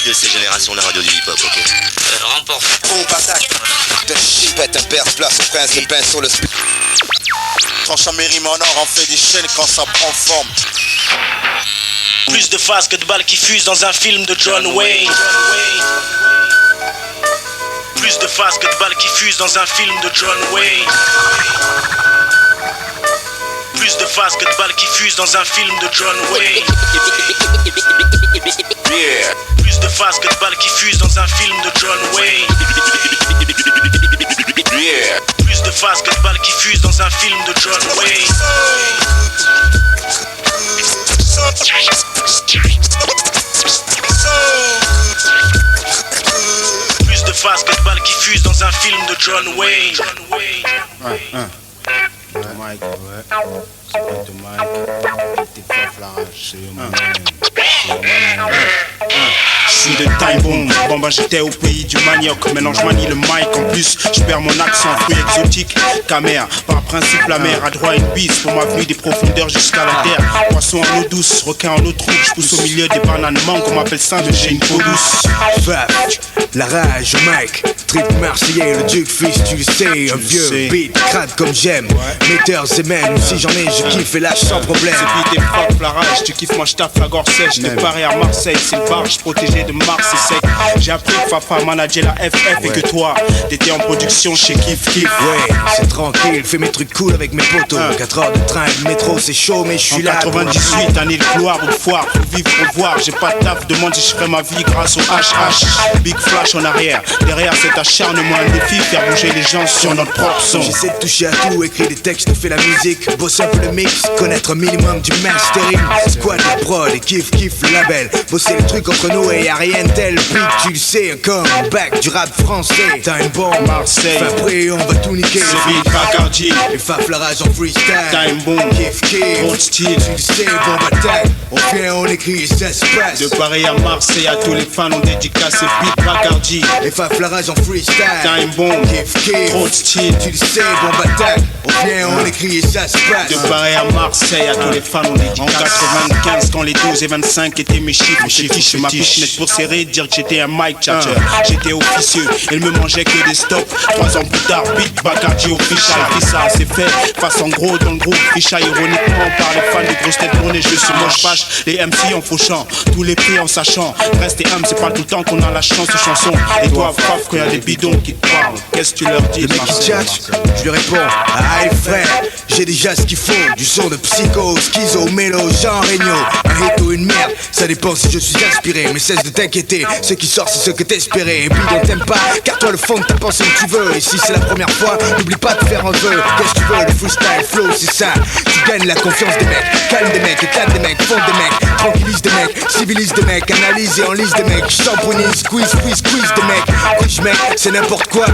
de ces générations, la radio du hip-hop, ok. Remporte. Bombe attaque. De chipette, un perce, place au prince, le pain sur le split. Tranchant mes rimes en or, on fait des chaînes quand ça prend forme. Plus de phases que de balles qui fusent dans un film de John Wayne. Plus de phases que de balles qui fusent dans un film de John Wayne. Plus de phases que de balles qui fusent dans un film de John Wayne. Yeah. Plus de phases que de balles qui fusent dans un film de John Wayne. Yeah. Plus de phases que de balles qui fusent dans un film de John Wayne. Plus de phases que de balles qui fusent dans un film de John Wayne. Mike, ouais. C'est pas de Mike. T'es pas flarage, je suis de time bomb. Bon bah j'étais au pays du manioc. Maintenant je manie le mic. En plus je perds mon accent. Fruit exotique, camère. Par principe la mer a droit à une bise. Pour ma venue des profondeurs jusqu'à la terre. Poisson en eau douce, requin en eau trouble. Je pousse au milieu des bananes mangue. On m'appelle Saint de j'ai une peau douce. Vache, la rage, Mike. Trip marseillais, le duc fils, tu le sais. Un vieux beat, crade comme j'aime. Metteurs et même, si j'en ai, je kiffe et lâche sans problème. C'est beat et fuck la rage. Tu kiffes, moi je taffe la gorge sèche. J'étais paré à Marseille, c'est le barge protégé de Mars et sec. J'ai appris que Fafa manageait la FF et que toi, t'étais en production chez Kif Kif. Ouais, c'est tranquille, fais mes trucs cool avec mes potos. 4 heures de train, de métro, c'est chaud, mais je suis là. En 98, année de couloir ou de foire, faut vivre, faut voir. J'ai pas de taf, demande si je ferai ma vie grâce au HH. Big flash en arrière, derrière cet acharnement, un défi, faire bouger les gens sur notre propre son. J'essaie de toucher à tout, écrire des textes, fais la musique, bosser un peu le mix, connaître un minimum du mastering. Squad la prod et kiff le label, bosser les trucs entre nous et y'a rien tel beat, tu le sais, un comeback du rap français. Time bomb, Marseille, après on va tout niquer. C'est beat Bacardi, et Faf la rage en freestyle. Time bomb, kiff, trop de style, tu le sais, bombe attaque. On vient, on écrit et ça se passe. De Paris à Marseille, à tous les fans on dédicace beat Bacardi. Et Faf la rage en freestyle. Time bomb, kiff, trop de style, tu le sais, bombe attaque. On vient, on écrit et ça se passe. De Paris à Marseille, à tous les fans on dédicace. En 95, quand les 12 et 25 étaient mes chiffres, je ma pichenette pour serrer, dire que j'étais un mic chatter. J'étais officieux, elle me mangeait que des stops. 3 ans plus tard, beat Bacardi official. Puis ça c'est fait, face en gros dans le groupe. Ficha ironiquement par les fans de grosses têtes tournées. Je suis moche page, les MC en fauchant, tous les prix en sachant. Rester humble, c'est pas tout le temps qu'on a la chance de chanson. Et toi, Faf, quand y'a des bidons qui te parlent, qu'est-ce que tu leur dis? Le mec qui tchatche, je lui réponds, aïe frère, j'ai déjà ce qu'il faut. Du son de psycho, schizo, mélo, Jean Reno. Un hit ou une merde, ça dépend si je suis inspiré. Mais cesse de t'inquiéter, ce qui sort c'est ce que t'espérais. Et puis on t'aime pas, car toi le fond de ta pensée où tu veux. Et si c'est la première fois, n'oublie pas de faire un vœu. Qu'est-ce que tu veux, le freestyle flow c'est ça. Tu gagnes la confiance des mecs, calme des mecs, éclate des mecs, fonde des mecs, tranquillise des mecs, civilise des mecs, analyse et enlise des mecs, champonise, squeeze des mecs. Wesh mec, c'est n'importe quoi.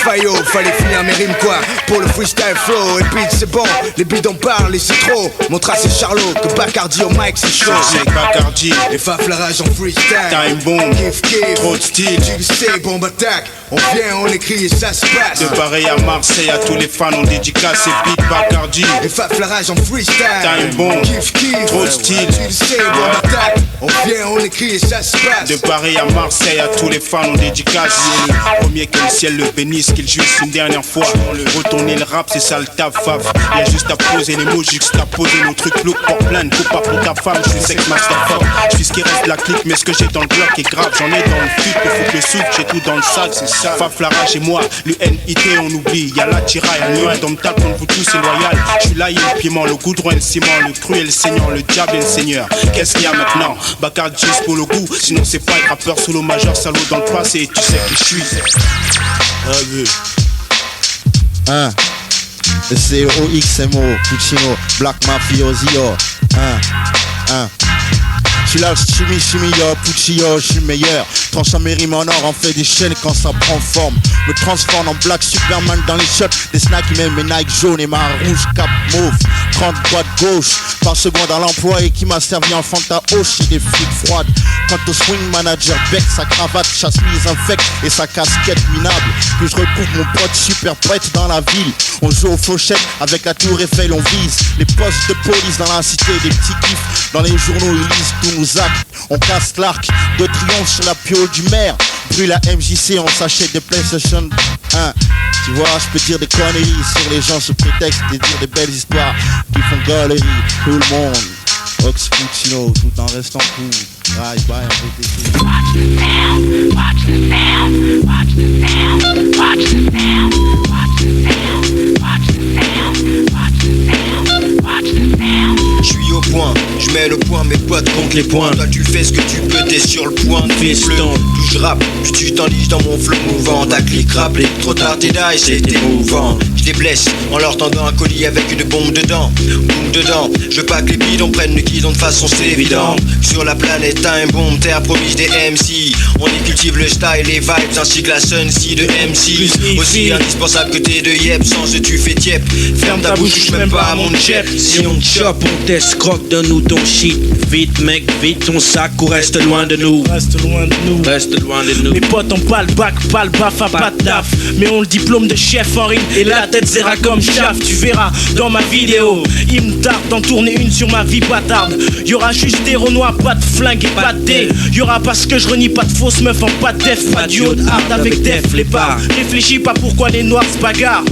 Fayo, fallait finir mes rimes quoi. Pour le freestyle flow, et puis c'est bon, les bidons parlent et c'est trop. Mon trace c'est Charlot, que Bacardi au mic c'est chaud. C'est Bacardi, et Faf la rage en freestyle. Time bomb, kiff, trop de style, tu le sais, bombe attaque. On vient, on écrit et ça se passe. De Paris à Marseille, à tous les fans on dédicace et beat Bacardi. Et Faf la rage en freestyle. Time bomb, kiff, trop de style, tu le sais, bombe attaque. On vient, on écrit et ça se passe. De Paris à Marseille, à tous les fans on dédicace. Le premier que le ciel le bénisse, qu'il jouisse une dernière fois. Retourner le rap, c'est ça le taf, Faf. Y'a juste à poser les mots, juxtaposer nos trucs, look pour plein. Coupe pas pour ta femme, je suis sex master fuck. Je suis ce qui reste de la clique, mais ce que j'ai dans le bloc est grave. J'en ai dans le fut pour foutre le soupe, j'ai tout dans le sac, c'est ça. Faf la rage et moi, l'UNIT on oublie. Y'a la tiraille, un dans me tape contre vous tous, c'est loyal. Je suis là, y'a le piment, le goudron et le ciment, le cru et le seigneur, le diable et le seigneur. Qu'est-ce qu'il y a maintenant? Bacardi juste pour le goût, sinon c'est pas être rappeur solo majeur, salaud dans le passé, tu sais qui je suis. C'est OXMO, Puccino, Black Mafioso, Je suis là, chimie, Puccino, je suis meilleur. Tranchant mes rimes en or, on fait des chaînes quand ça prend forme. Me transforme en Black Superman dans les shots. Des snacks qui mettent mes Nike jaunes et ma rouge cap mauve. 30 boîtes gauche par seconde à l'emploi et qui m'a servi en Fanta Hoche et des flics froides. Quant au swing manager, bec, sa cravate, chasse-mise infecte et sa casquette minable. Puis je retrouve mon pote super prêtre dans la ville. On joue aux fauchettes avec la tour Eiffel, on vise les postes de police dans la cité, des petits kiffs. Dans les journaux, ils lisent tous nos actes. On casse l'arc de triomphe sur la piole du maire. Brûle la MJC, on s'achète des PlayStation 1. Tu vois, je peux dire des conneries sur les gens sous prétexte de dire des belles histoires qui font galerie. Tout le monde, Ox Puccino, tout en restant cool. Bye bye, on veut t'écouter. Watch the sound, watch the sound, watch the sound, watch the sound, watch the sound, watch the sound, watch the sound, watch the sound. Je suis au point, je mets le point, mes potes comptent les points. Toi tu fais ce que tu peux, t'es sur le point de feston. Plus je rappe, plus tu t'enliges dans mon flow mouvant. Ta clique rappelée, trop tard t'es là et c'est émouvant. Je les blesse en leur tendant un colis avec une bombe dedans. Boum dedans, je veux pas que les bidons prennent le guidon de façon c'est évident. Sur la planète time bombe, terre promise des MC. On y cultive le style, les vibes ainsi que la suncy de MC. Aussi indispensable que t'es de yep, sans eux tu fais tiep. Ferme ta bouche, touche même pas à mon chep. Si on chope, on teste, croque, donne-nous ton shit. Vite mec, vite ton sac ou reste loin de nous. Reste loin de nous. Reste loin de nous. Mes potes ont pas le bac, pas le baf, pas de taf. Mais on le diplôme de chef en rime et la tête serra comme chaf. Tu verras dans ma vidéo, il me tarde d'en tourner une sur ma vie bâtarde. Y'aura juste des renois, pas de flingue et pas de dé. Y'aura parce que je renie pas de fausses meufs en pas de def. Pas du haut de hard avec def, les bars. Réfléchis pas pourquoi les noirs se bagarrent.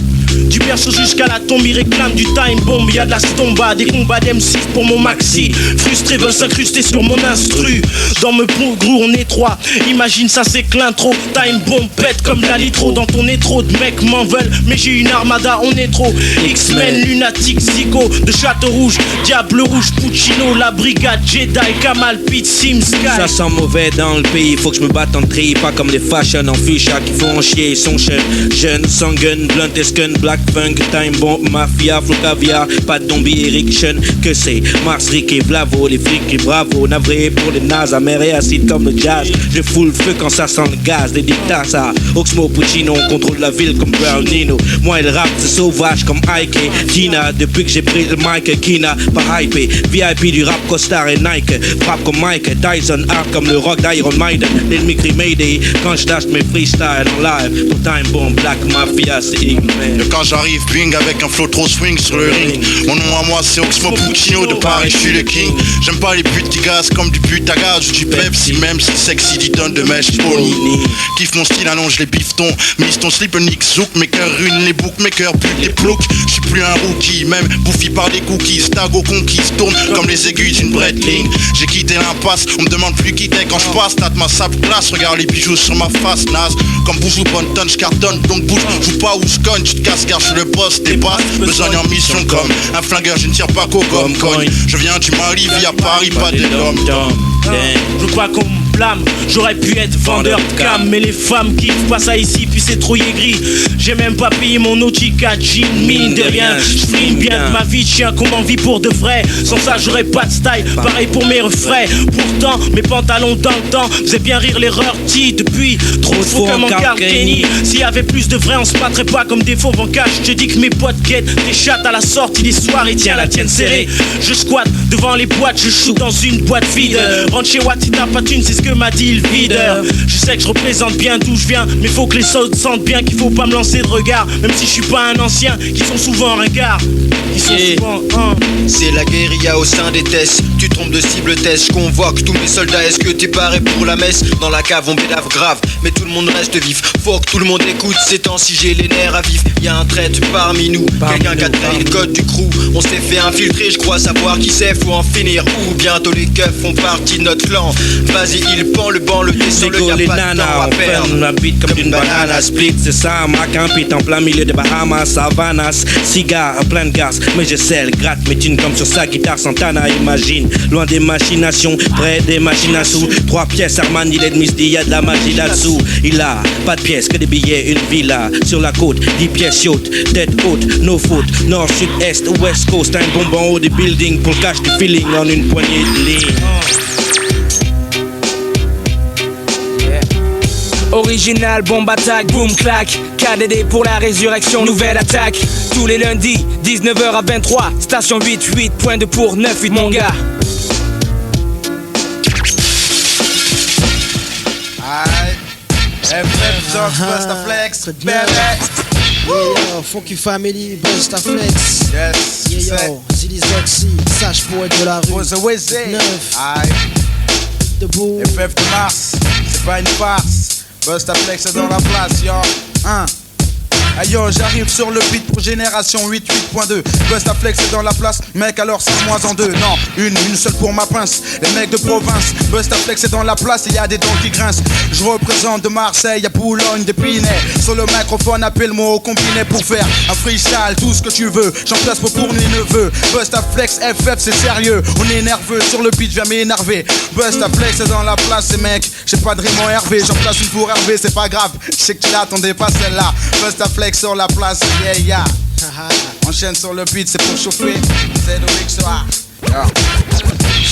Du berceau jusqu'à la tombe, ils réclament du time bomb. Y'a de la stomba, des combats d'M6 pour mon maxi. Frustrés veulent s'incruster sur mon instru. Dans me grou, on est trois. Imagine ça, c'est que l'intro. Time bomb pète comme la litro. Dans ton étro, de mecs m'en veulent. Mais j'ai une armada, on est trop. X-Men, lunatique, Zico, de Château Rouge, Diable Rouge, Puccino, la brigade, Jedi, Kamal, Pete, Sim, Sky. Ça sent mauvais dans le pays, faut que je me batte en tri. Pas comme les fashion en ficha qui font chier, ils sont jeunes, sans gun, blunt, escun, black funk, time bomb, mafia, flow caviar, pas de zombie, Eric Sean, que c'est Mars, Rick et Vlavo, les flics et bravo, navré pour les nazes, amer et acide comme le jazz. Je fous le feu quand ça sent le gaz, des dictats ça, Oxmo Puccino, on contrôle la ville comme Brownino. Moi le rap c'est sauvage comme Ike, Kina, depuis que j'ai pris le mic, Kina, pas hypé, VIP du rap Costar et Nike, frappe comme Mike Tyson, hard comme le rock d'Iron Maiden, l'ennemi crie Mayday, quand je lâche mes freestyles en live, pour time bomb, black mafia, c'est Igman. Quand j'arrive, bing, avec un flow trop swing sur le ring. Mon nom à moi c'est Oxmo Puccino, de Paris je suis le king. J'aime pas les putes qui gazent comme du pute à gaz ou du Pepsi, même si sexy dit tonnes de mèche poli. Kiffe mon style, allonge les biftons. Mise ton slip, nick zouk, mes cœurs ruinent les boucs, mes cœurs butent les ploucs. J'suis plus un rookie, même bouffi par des cookies. Stago conquise, tourne comme les aiguilles d'une Breitling. J'ai quitté l'impasse, on me demande plus qui t'es quand je passe. Tâte ma sable glace, regarde les bijoux sur ma face, naze. Comme Boujou Bonton, j'cartonne, donc bouge, joue pas où j'cogne, tu te casses car j'suis le boss des basses. Besogne en mission comme un flingueur, je ne tire pas qu'au gomme cogne. Je viens du Mali, via Paris, pas des dom-tom. Je veux pas qu'on me blâme, j'aurais pu être vendeur de cam. Mais les femmes kiffent pas ça ici, puis c'est trop aigri. J'ai même pas payé mon Nautica jean, mine de rien. J'frime bien de ma vie de chien qu'on m'en vit pour de vrai. Sans ça j'aurais pas de style, pareil pour mes refrains. Pourtant mes pantalons dans le temps faisaient bien rire l'erreur T. Depuis trop de faux comme en Kenny. S'il y avait plus de vrai on se battrait pas comme des fauves en cash. Je te dis que mes potes guettent des chattes à la sortie des soirées. Tiens la tienne serrée. Je squatte devant les boîtes, je shoot dans une boîte vide. Rentre chez Watt si t'as pas thune, c'est ce que m'a dit le videur. Je sais que je représente bien d'où je viens, mais faut que les autres sentent bien qu'il faut pas me lancer de regard. Même si je suis pas un ancien, qui sont souvent ringards. Qui sont souvent C'est la guérilla au sein des tests. Tu trompes de cible test, je convoque tous mes soldats. Est-ce que t'es paré pour la messe? Dans la cave on bédave grave, mais tout le monde reste vif. Faut que tout le monde écoute, ces temps-ci j'ai les nerfs à vif. Y'a un traître parmi nous, quelqu'un qui a trahi le code du crew. On s'est fait infiltrer, je crois savoir qui c'est, faut en finir. Ou bientôt les keufs font partie de notre clan. Vas-y il pend le banc, le descend le y'a les pas de nanas, temps à on perdre. ferme la bite comme une banana split. C'est ça, ma campite en plein milieu de Bahamas, Savanas, cigare, plein de gaz. Mais je sais, elle gratte mes thunes comme sur sa guitare Santana. Imagine, loin des machinations, près des machines à sous. 3 pièces Armani, il y a de la magie là-dessous. Il a pas de pièces, que des billets, une villa sur la côte, 10 pièces yacht, tête haute, no faute. Nord, sud, est, west coast, un bonbon en haut des buildings pour le cash du feeling en une poignée de lignes. Original, bombe attaque, boom clac. KDD pour la résurrection, nouvelle attaque. Tous les lundis, 19h à 23. Station 8, point de pour 9-8 mon gars. Flex, Yo, Funky Family, Busta Flex. Yes, yeah, yo, Zilly Zoxy, Sache pour être de la rue. 9. beat de boue. FF de Mars, c'est pas une farce. Bustaflex est dans la place, yo. Aïe yo, j'arrive sur le beat pour Génération 88.2. Bustaflex est dans la place, mec, alors c'est moi en deux. Non, une seule pour ma pince. Les mecs de province, Bustaflex est dans la place et y a des dents qui grincent. Je représente de Marseille à Boulogne, d'Épinay. Sur le microphone, appelle-moi au combiné pour faire un freestyle, tout ce que tu veux. J'en place pour mes neveux. Bustaflex, FF, c'est sérieux. On est nerveux sur le beat, je viens m'énerver. Bustaflex est dans la place, et mec, j'ai pas de rime en Hervé. J'en place une pour Hervé, c'est pas grave. Je sais que tu l'attendais pas celle-là. Bustaflex sur la place, yeah, yeah. Enchaîne sur le beat, c'est pour chauffer. C'est le mix,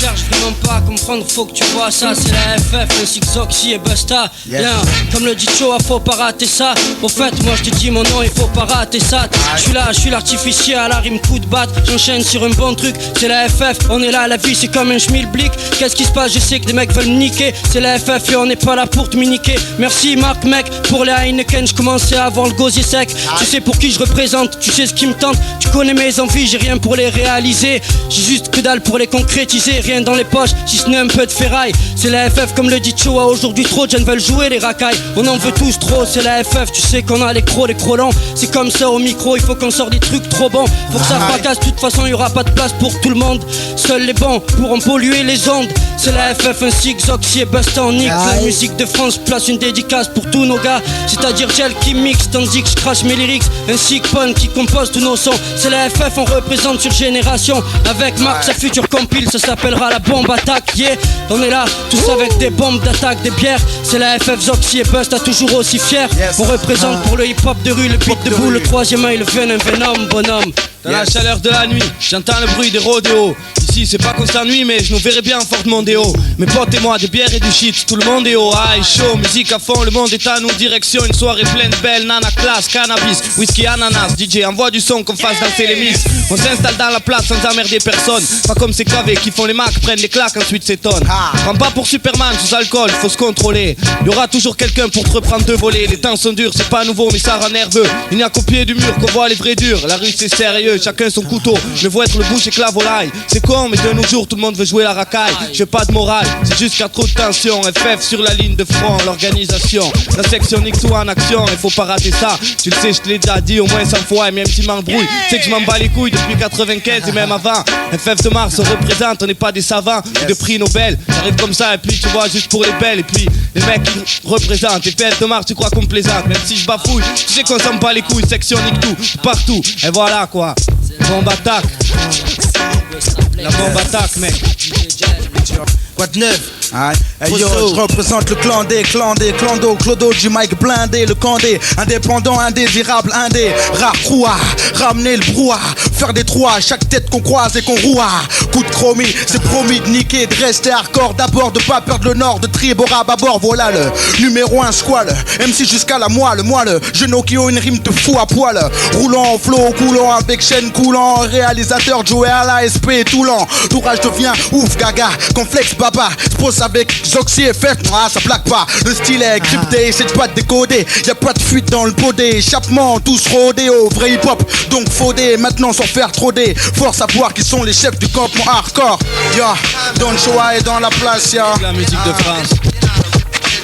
Cherche vraiment pas à comprendre, faut que tu vois ça. C'est la FF, le Six Oxy et Busta. Bien, comme le dit Choa, faut pas rater ça. Au fait, moi je te dis mon nom, il faut pas rater ça. Je suis là, je suis l'artificier à la rime coup de batte. J'enchaîne sur un bon truc, c'est la FF. On est là, la vie c'est comme un schmilblick. Qu'est-ce qui se passe, je sais que des mecs veulent me niquer. C'est la FF et on n'est pas là pour te miniquer. Merci Marc mec, pour les Heineken, je commençais avant le gosier sec. Tu sais pour qui je représente, tu sais ce qui me tente. Tu connais mes envies, j'ai rien pour les réaliser. J'ai juste que dalle pour les concrétiser. Rien dans les poches, si ce n'est un peu de ferraille. C'est la FF comme le dit Choa, aujourd'hui trop de jeunes veulent jouer les racailles. On en veut tous trop, c'est la FF, tu sais qu'on a les crocs lents. C'est comme ça au micro, il faut qu'on sorte des trucs trop bons. Faut que ça fracasse, de toute façon il y aura pas de place pour tout le monde. Seuls les bons pourront polluer les ondes. C'est la FF, un Six Oxy et Busta en nique. La musique de France place une dédicace pour tous nos gars. C'est-à-dire gel qui mixe, tandis que je crache mes lyrics. Un Sick Pun qui compose tous nos sons. C'est la FF, on représente sur Génération. Avec Marc, sa future compile, ça s'appellera la bombe attaque, yeah. On est là, tous avec des bombes d'attaque, des bières. C'est la FF, Zoxy et Busta, toujours aussi fier. On représente pour le hip-hop de rue, le beat de boue, le troisième œil, le venom, bonhomme. Dans la chaleur de la nuit, j'entends le bruit des rodéos. Ici c'est pas qu'on s'ennuie mais je nous verrai bien fort de mondéo. Mes potes et moi, des bières et du shit, tout le monde est haut. High, chaud, musique à fond, le monde est à nous. Direction, une soirée pleine de belles, nana classe, cannabis, whisky, ananas. DJ envoie du son qu'on fasse danser les miss. On s'installe dans la place sans emmerder personne. Pas comme ces cavés qui font les macs, prennent les claques, ensuite s'étonnent. Prends pas pour Superman sous alcool, faut se contrôler. Y aura toujours quelqu'un pour te reprendre de voler. Les temps sont durs, c'est pas nouveau mais ça rend nerveux. Il n'y a qu'au pied du mur qu'on voit les vrais durs. La rue c'est sérieux, chacun son couteau. Je vois être le bouche et que la volaille. C'est con mais de nos jours tout le monde veut jouer la racaille. J'ai pas de morale, c'est juste qu'il y a trop de tension. FF sur la ligne de front, l'organisation. La section nique tout en action, il faut pas rater ça. Tu le sais, je te l'ai déjà dit au moins 100 fois. Et même si m'embrouille, c'est que je m'en bats les couilles depuis 95 et même avant. FF de Mars on représente, on n'est pas des savants de prix Nobel. J'arrive comme ça et puis tu vois juste pour les belles. Et puis les mecs qui représentent. FF de Mars tu crois qu'on plaisante. Même si je bafouille, tu sais qu'on s'en bat les couilles. Section nique tout, partout. Et voilà quoi. Bombe attaque. La bombe attaque mec. Quoi de neuf? Hey yo, je représente le clando, Clodo du Mike blindé, le Candé, indépendant, indésirable, indé, rare croix, ramener le brouhaha, faire des trous à chaque tête qu'on croise et qu'on roua. Coup de chromie, c'est promis de niquer, de rester hardcore, d'abord de pas perdre le nord, de trier Borab à bord, voilà le numéro 1 squal, MC jusqu'à la moelle, genoux qui ont une rime de fou à poil, roulant en flow, coulant avec chaîne coulant, réalisateur Joey à la SP tout lent, l'ouvrage devient ouf gaga, complexe baba, pose avec Zoxy et FF, ça plaque pas. Le style est crypté, c'est pas décodé. Y'a pas de fuite dans le podé. Échappement, tous rodés au vrai hip hop. Donc faudé, maintenant sans faire trop des. Force à voir qui sont les chefs du campement hardcore. Ya, Don Choa est dans la place, ya. La musique de France.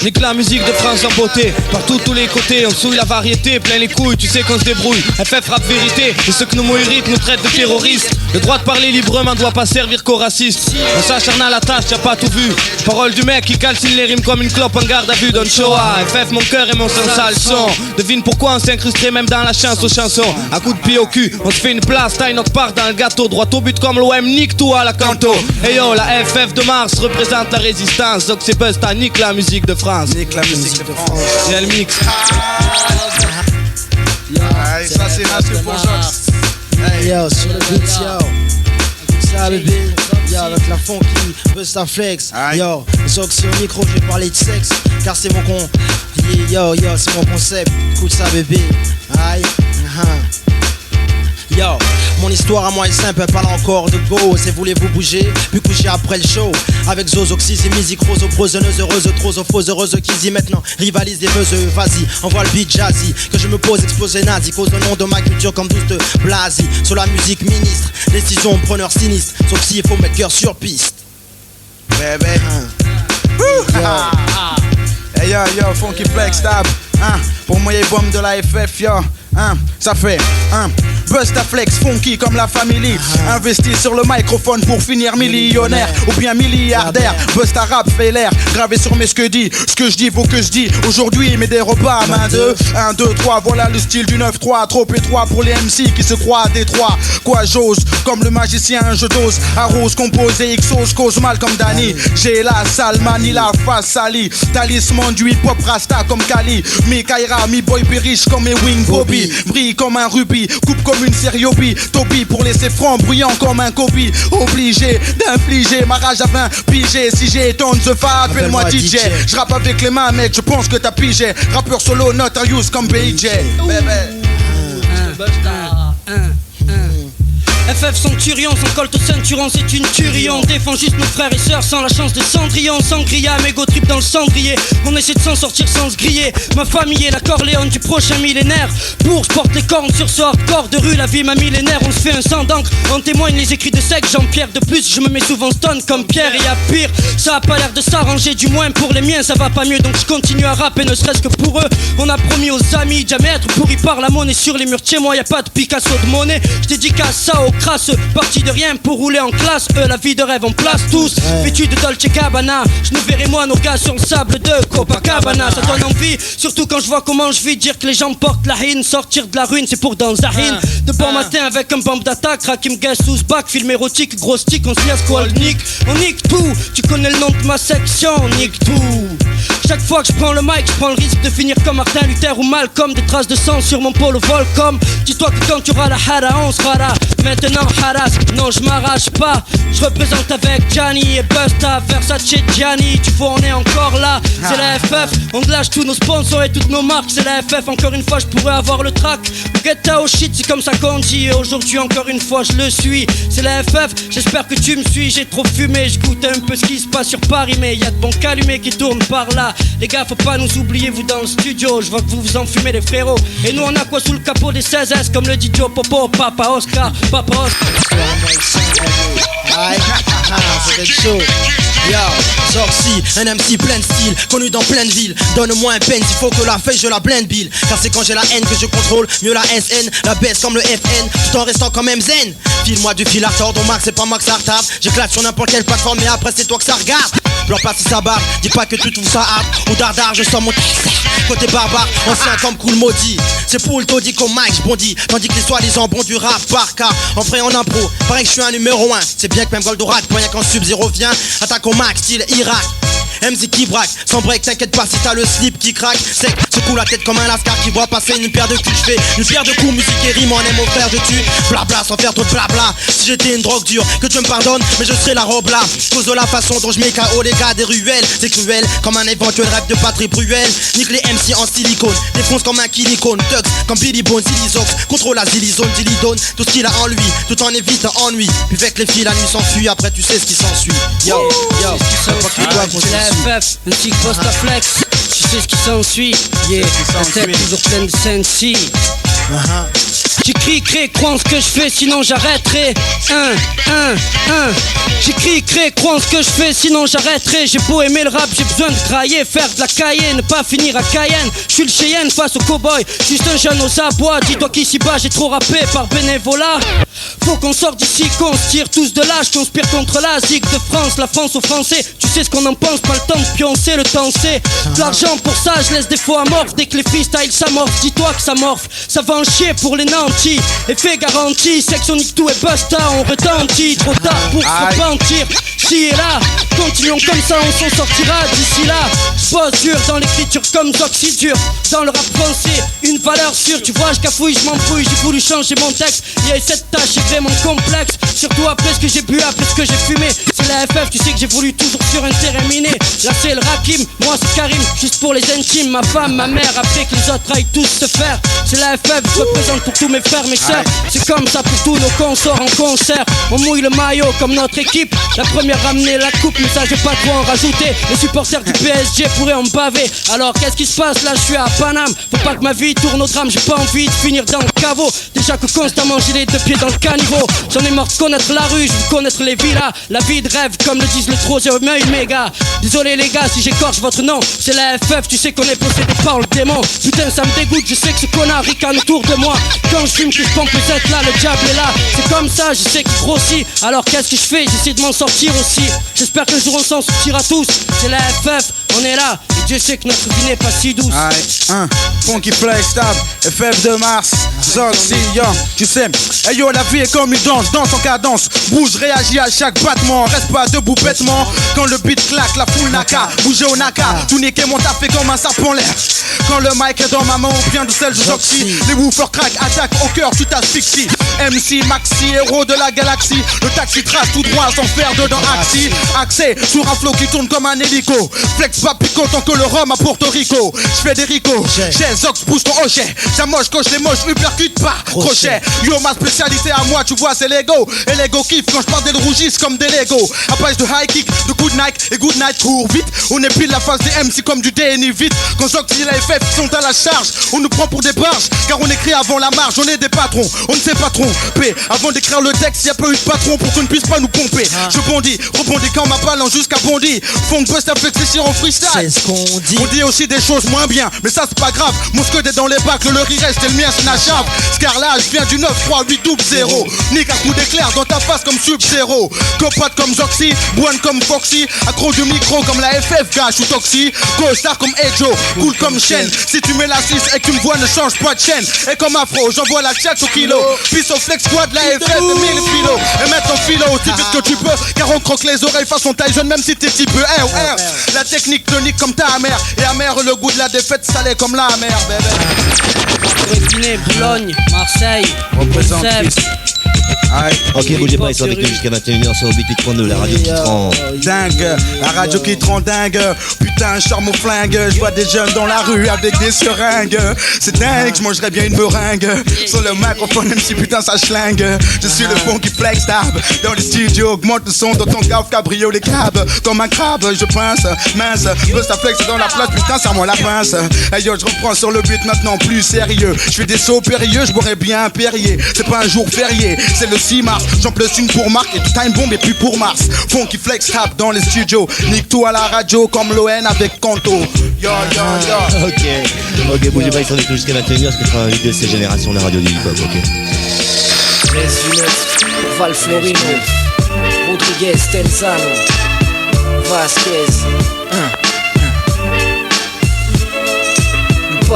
Nique la musique de France en beauté. Partout, tous les côtés, on souille la variété. Plein les couilles, tu sais qu'on se débrouille. FF rap vérité, et ceux que nos mots irritent nous traitent de terroristes. Le droit de parler librement doit pas servir qu'aux racistes. On s'acharne à la tâche, t'as pas tout vu. Parole du mec qui calcine les rimes comme une clope en garde à vue. Don Choa, FF mon cœur et mon sang sale son. Devine pourquoi on s'incrusterait même dans la chance aux chansons. À coup de pied au cul, on se fait une place. Taille notre part dans le gâteau. Droit au but comme l'OM, nique tout à la canto. Et yo, la FF de Mars représente la résistance. Donc c'est Busta, nique la musique de France. Nique la musique de France. J'ai le mix. Ça c'est Mathieu pour Jox. Yo, sur le beat, yo. Ça bébé, yo, avec la funky, Bustaflex. Yo, Zoxy au micro, je vais parler de sexe. Car c'est mon con. Yo, c'est mon concept. Écoute ça bébé. Aïe, Yo, mon histoire à moi est simple, elle parle encore de go. C'est voulez-vous bouger, puis coucher après le show. Avec Zozo, Xyzi, musique rose, opproseneuse, heureuse, trop fausse, heureuse, qui maintenant rivalise des meuseux, vas-y, envoie le beat jazzy. Que je me pose, explosé nazi, cause au nom de ma culture comme douce de Blasi. Sur la musique ministre, décision preneur sinistre. Sauf s'il faut mettre cœur sur piste. Bébé, yo, Funky Flex Tab. Pour moi, bombe de la FF, yo. Ça fait Busta Flex, funky comme la famille. Investi sur le microphone pour finir millionnaire ou bien milliardaire. Busta rap fait l'air, gravé sur mes ce que je dis vaut que je dis. Aujourd'hui, mais des repas à main de 1, 2, 3, voilà le style du 9-3. Trop étroit pour les MC qui se croient à Détroit. Quoi j'ose, comme le magicien, je dose. Arrose, compose et Xose, cause mal comme Danny. J'ai la Salmani, la face salie. Talisman du hip-hop rasta comme Kali. Mi Kaira, mi boy riche comme mes Wing Bobby. Brille comme un rubis, coupe comme une sériobi. Toby pour laisser franc, bruyant comme un Kobe. Obligé d'infliger ma rage à 20 pigé. Si j'ai ton the fat, appelle-moi DJ. Je rappe avec les mains mec, je pense que t'as pigé. Rappeur solo, not a use comme BJ. FF centurion, sans colte au ceinturon, c'est une tuerie. On défend juste nos frères et sœurs sans la chance de Cendrillon. Sangria, mégo trip dans le cendrier. On essaie de s'en sortir sans se griller. Ma famille est la Corléone du prochain millénaire. Pour je porte les cornes sur ce hardcore de rue. La vie m'a millénaire, on se fait un sang d'encre. En témoignent les écrits de sec, Jean-Pierre. De plus, je me mets souvent stone comme Pierre. Et y'a pire, ça a pas l'air de s'arranger. Du moins pour les miens, ça va pas mieux. Donc je continue à rapper, ne serait-ce que pour eux. On a promis aux amis, jamais être pourri par la monnaie. Sur les murs de chez moi, y'a pas de Picasso de monnaie. Je dédicace ça au crasse, parti de rien pour rouler en classe. La vie de rêve on place tous, vêtus de Dolce Gabbana. Je nous verrai moi nos gars sur le sable de Copacabana. Ça donne envie, surtout quand je vois comment je vis. Dire que les gens portent la haine, sortir de la ruine c'est pour dans Zahine. De bon matin avec un bombe d'attaque, Rakim Guess sous back, film érotique, gros stick, on se laisse quoi le nique. On nique tout, tu connais le nom de ma section, on nique tout. Chaque fois que je prends le mic, je prends le risque de finir comme Martin Luther ou Malcolm. Des traces de sang sur mon polo Volcom. Dis-toi que quand tu auras la hara, on sera là. Maintenant harass, non je m'arrache pas. Je représente avec Gianni et Busta, Versace, Gianni. Tu vois on est encore là, c'est la FF. On lâche tous nos sponsors et toutes nos marques, c'est la FF. Encore une fois je pourrais avoir le track. Get out shit, c'est comme ça qu'on dit. Et aujourd'hui encore une fois je le suis. C'est la FF, j'espère que tu me suis. J'ai trop fumé, je goûte un peu ce qui se passe sur Paris. Mais y'a de bons calumés qui tournent par là. Les gars faut pas nous oublier vous dans le studio. Je vois que vous vous enfumez les frérots. Et nous on a quoi sous le capot des 16S. Comme le dit Joe Popo, Papa Oscar, Papa Oscar. C'est chaud. Yo, Zorcy, un MC plein de style, connu dans plein de villes. Donne-moi un pen, il faut que la feuille je la blende Bill. Car c'est quand j'ai la haine que je contrôle mieux la SN, la baisse comme le FN, tout en restant quand même zen. File-moi du fil à tordre, Max c'est pas Max Artab. J'éclate sur n'importe quelle plateforme mais après c'est toi que ça regarde. Blanc passer sa barbe, dis pas que tu trouves ça hard. Ou dardard, je sens mon côté barbare, ancien comme cool maudit. C'est pour le taudis comme Mike, je bondis. Tandis que les soi-disant bons du rap par cas. En vrai en impro, pareil que je suis un numéro 1. C'est bien que même Goldorak, pour rien quand Sub-Zero vient. Attaque au max, style Irak. MZ qui braque, sans break, t'inquiète pas si t'as le slip qui craque. Sec, secoue la tête comme un lascar qui voit passer une paire de coups. Je fais une paire de coups, musique et rime, on aime mon frère, je tue. Blabla, sans faire trop de blabla. Si j'étais une drogue dure, que Dieu me pardonne, mais je serais la robe là. Cause de la façon dont je mets KO les gars des ruelles. C'est cruel, comme un éventuel rêve de Patrick Bruel. Nique les MC en silicone, défonce comme un kilicone. Tux, comme Billy Bone, Zilizox, contrôle la zilizone, Zilidone. Tout ce qu'il a en lui, tout en évitant ennui. Puis avec les filles, la nuit s'enfuit, après tu sais ce qui s'ensuit. Yo, yo, c'est la FF, le tic Busta Flex. Tu sais ce qui s'ensuit, yeah, la tête toujours pleine de Sensi. J'écris, crée, crois en ce que je fais, sinon j'arrêterai. J'écris, crée, crois en ce que je fais, sinon j'arrêterai. J'ai beau aimer le rap, j'ai besoin de grailler, faire de la Cayenne, ne pas finir à Cayenne. Je suis le Cheyenne face au cowboy, juste un jeune aux abois. Dis-toi qu'ici bas j'ai trop rappé par bénévolat. Faut qu'on sorte d'ici, qu'on se tire tous de là. Je conspire contre la zig de France, la France aux Français. Tu sais ce qu'on en pense, pas le temps de pioncer, le temps c'est de l'argent pour ça, je laisse des fois amorphes. Dès que les freestyles s'amorphent, dis-toi que ça morphe. Ça va en chier pour les nantis, effet garanti. Section nique tout et Busta, on retentit. Trop tard pour se repentir, si et là. Continuons comme ça, on s'en sortira d'ici là. J'bosse dur dans l'écriture comme Zoxy dur. Dans le rap français, une valeur sûre. Tu vois, je cafouille, je m'embrouille, j'ai voulu changer mon texte. Il y a eu cette tâche, c'est vraiment complexe. Surtout après ce que j'ai bu, après ce que j'ai fumé. C'est la FF, tu sais que j'ai voulu toujours sur un terrain miné. Là c'est le Rakim, moi c'est Karim, juste pour les intimes. Ma femme, ma mère, après que les autres aillent tous se faire. C'est la FF, je représente pour tous mes mes frères, mes sœurs. C'est comme ça pour tous nos consorts en concert. On mouille le maillot comme notre équipe. La première ramener la coupe, mais ça j'ai pas trop en rajouter. Les supporters du PSG pourraient en baver. Alors qu'est-ce qui se passe là, je suis à Paname. Faut pas que ma vie tourne au drame, j'ai pas envie de finir dans le caveau. Déjà que constamment j'ai les deux pieds dans le caniveau. J'en ai marre de connaître la rue, je veux connaître les villas. La vie de rêve comme le disent les troisième œil méga. Désolé les gars si j'écorche votre nom. C'est la FF, tu sais qu'on est possédé par le démon. Putain ça me dégoûte, je sais que ce connard ricane autour de moi. Quand je fume que je pompe les êtres là, le diable est là. C'est comme ça, je sais qu'il grossit. Alors qu'est-ce que je fais, j'essaie de m'en sortir aussi. J'espère qu'un jour on s'en sortira tous. C'est la FF, on est là. Et Dieu sait que notre vie n'est pas si douce. Funky Flex Tab, FF de Mars, Zoxy, tu sais. Hey yo, la vie est comme une danse, danse en cadence. Bouge, réagis à chaque battement. Reste pas debout bêtement. Quand le beat claque, la foule n'a qu'à bouger au naka. Tout niquer mon tapé comme un serpent l'air. Quand le mic est dans ma main, ou bien de celle de Zoxy. Les woofers crack, attaque au cœur, tu t'asphyxies. MC, Maxi, héros de la galaxie. Le taxi trace tout droit sans faire dedans axi. Axé sur un flow qui tourne comme un hélico. Flex pas piquant tant que le rhum à Porto Rico. J'fais des ricots, j'ai Zox pousse ton hochet. J'amoche, coche les moches, uppercut pas crochet. Yo, ma spécialité à moi, tu vois, c'est l'ego. Et l'ego kiffe quand je parle des rougissent comme des Lego. À page de high kick, de good night et good night, cours vite. On est pile la face des MC comme du DNI vite. Quand Zox dit la FF, ils sont à la charge. On nous prend pour des barges, car on écrit avant la marge. On est des patrons, on ne sait pas tromper. Avant d'écrire le texte, y'a pas eu de patron pour qu'on ne puisse pas nous pomper. Je bondis, rebondis quand ma balance jusqu'à bondi. Funk bust avec les en freestyle. C'est ce qu'on dit. On dit aussi des choses moins bien, mais ça c'est pas grave. Mon scud est dans les bacs, le riz reste et le mien c'est Nachab. Scarlage vient du 9, 3, 8, double 0. Nique un coup d'éclair dans ta face comme Sub-Zero. Copote comme Zoxy, Boine comme Foxy. Accro du micro comme la FF, gâche ou Toxy. Co-star comme Ejo, cool comme Shen. Si tu mets la 6 et que tu me vois, ne change pas de chaîne. Et comme Afro, j'envoie la chat au kilo. Puis au flex squad, la FF et 1000 kilos. Et mettre ton philo aussi vite que tu peux, car on croque les oreilles façon taille jeune, même si t'es type R. La technique te nique comme ta mère. Et amer le goût de la défaite salé comme la mer, bébé. Brétigné, Boulogne, Marseille, Représente Bruxelles. Ok, bougez pas, ils sont avec nous jusqu'à 21h sur 88.2, la radio qui te rend dingue, la radio qui te rend dingue. Putain, je sors mon flingue. Je vois des jeunes dans la rue avec des seringues. C'est dingue, je mangerais bien une meringue. Sur le microphone, même si putain ça schlingue. Je suis le Funky Flex Tab. Dans les studios, augmente le son dans ton gaffe, cabrio les crabes. Comme un crabe, je pince, mince. Bust à flex dans la place, putain, serre-moi la pince. Hey yo, je reprends sur le beat maintenant plus sérieux. Je fais des sauts périlleux, je boirais bien un Perrier. C'est pas un jour férié, c'est le 6 mars. J'en place une pour Marc et tout time bomb et puis pour Mars. Funky Flex Tab dans les studios. Nique tout à la radio comme l'ON avec Kanto. Yo yo yo. Ok, bougez pas, ils sont avec nous jusqu'à 21h, ce que sera un vidéo de ces générations, la radio du hip-hop, ok. Val Florino, Rodriguez, Tenzano, Vasquez.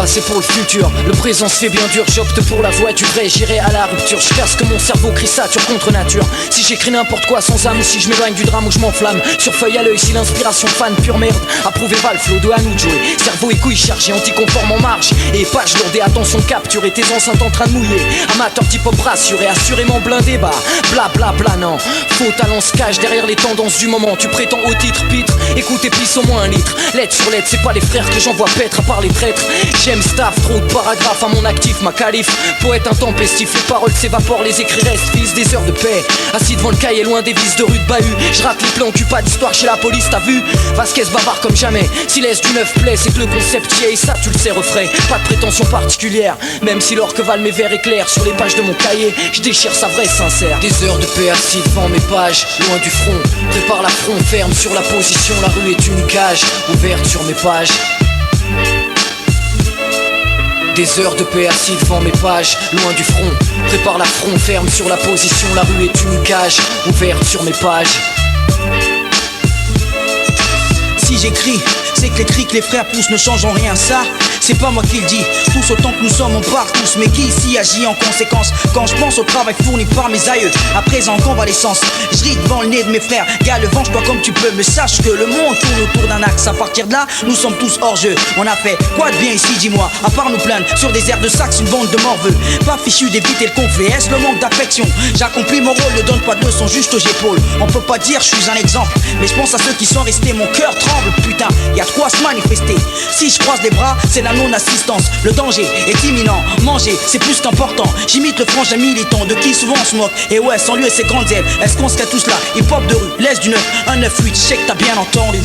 C'est pour le futur, le présent se fait bien dur. J'opte pour la voie du vrai, j'irai à la rupture. Je casse que mon cerveau crie sature contre nature. Si j'écris n'importe quoi sans âme, ou si je m'éloigne du drame ou je m'enflamme. Sur feuille à l'œil, si l'inspiration fan pure merde. Approuvé Valflo de Hanou Joey. Cerveau et couilles chargés, anticonforme en marche. Et page lourde et attention capturée, tes enceintes en train de mouiller. Amateur type hop rassuré, assurément blindé bas. Bla bla bla non. Faux talent se cache derrière les tendances du moment. Tu prétends au titre, pitre. Écoute et pisse au moins un litre. Lettre sur lettre, c'est pas les frères que j'envoie paître à part les traîtres. J'aime staff, trop de paragraphes à mon actif, ma calife. Poète intempestif, les paroles s'évaporent, les écrits restent. Fils des heures de paix, assis devant le cahier, loin des vices de rue de bahut. Je rate les plans, tu pas d'histoire chez la police, t'as vu. Vasquez bavard comme jamais, si laisse du neuf plaît, c'est que le concept y est, et ça tu le sais refrain. Pas de prétention particulière, même si l'or que valent mes vers éclairs. Sur les pages de mon cahier, je déchire sa vraie sincère. Des heures de paix assis devant mes pages, loin du front. Prépare la front ferme sur la position, la rue est une cage, ouverte sur mes pages. Des heures de paix assis devant mes pages, loin du front. Prépare la front ferme sur la position, la rue est une cage, ouverte sur mes pages. Si j'écris, c'est que les cris que les frères poussent ne changent en rien, ça c'est pas moi qui le dis, tous autant que nous sommes on part tous. Mais qui ici agit en conséquence quand je pense au travail fourni par mes aïeux, à présent en convalescence. Je ris devant le nez de mes frères, gars le venge-toi comme tu peux. Mais sache que le monde tourne autour d'un axe. À partir de là, nous sommes tous hors jeu. On a fait quoi de bien ici, dis-moi, à part nous plaindre sur des airs de sax, une bande de morveux. Pas fichu d'éviter le conflit, est-ce le manque d'affection? J'accomplis mon rôle, ne donne pas de leçons juste aux épaules. On peut pas dire je suis un exemple, mais je pense à ceux qui sont restés, mon cœur tremble. Putain, y y'a de quoi se manifester. Si je croise les bras, c'est la non-assistance. Le danger est imminent, manger c'est plus qu'important. J'imite le frangin militant de qui souvent on se moque. Et ouais, sans lui et ses grandes ailes, est-ce qu'on se casse tous là? Hip-hop de rue, laisse du 9, 1, 9, 8, je sais que t'as bien entendu.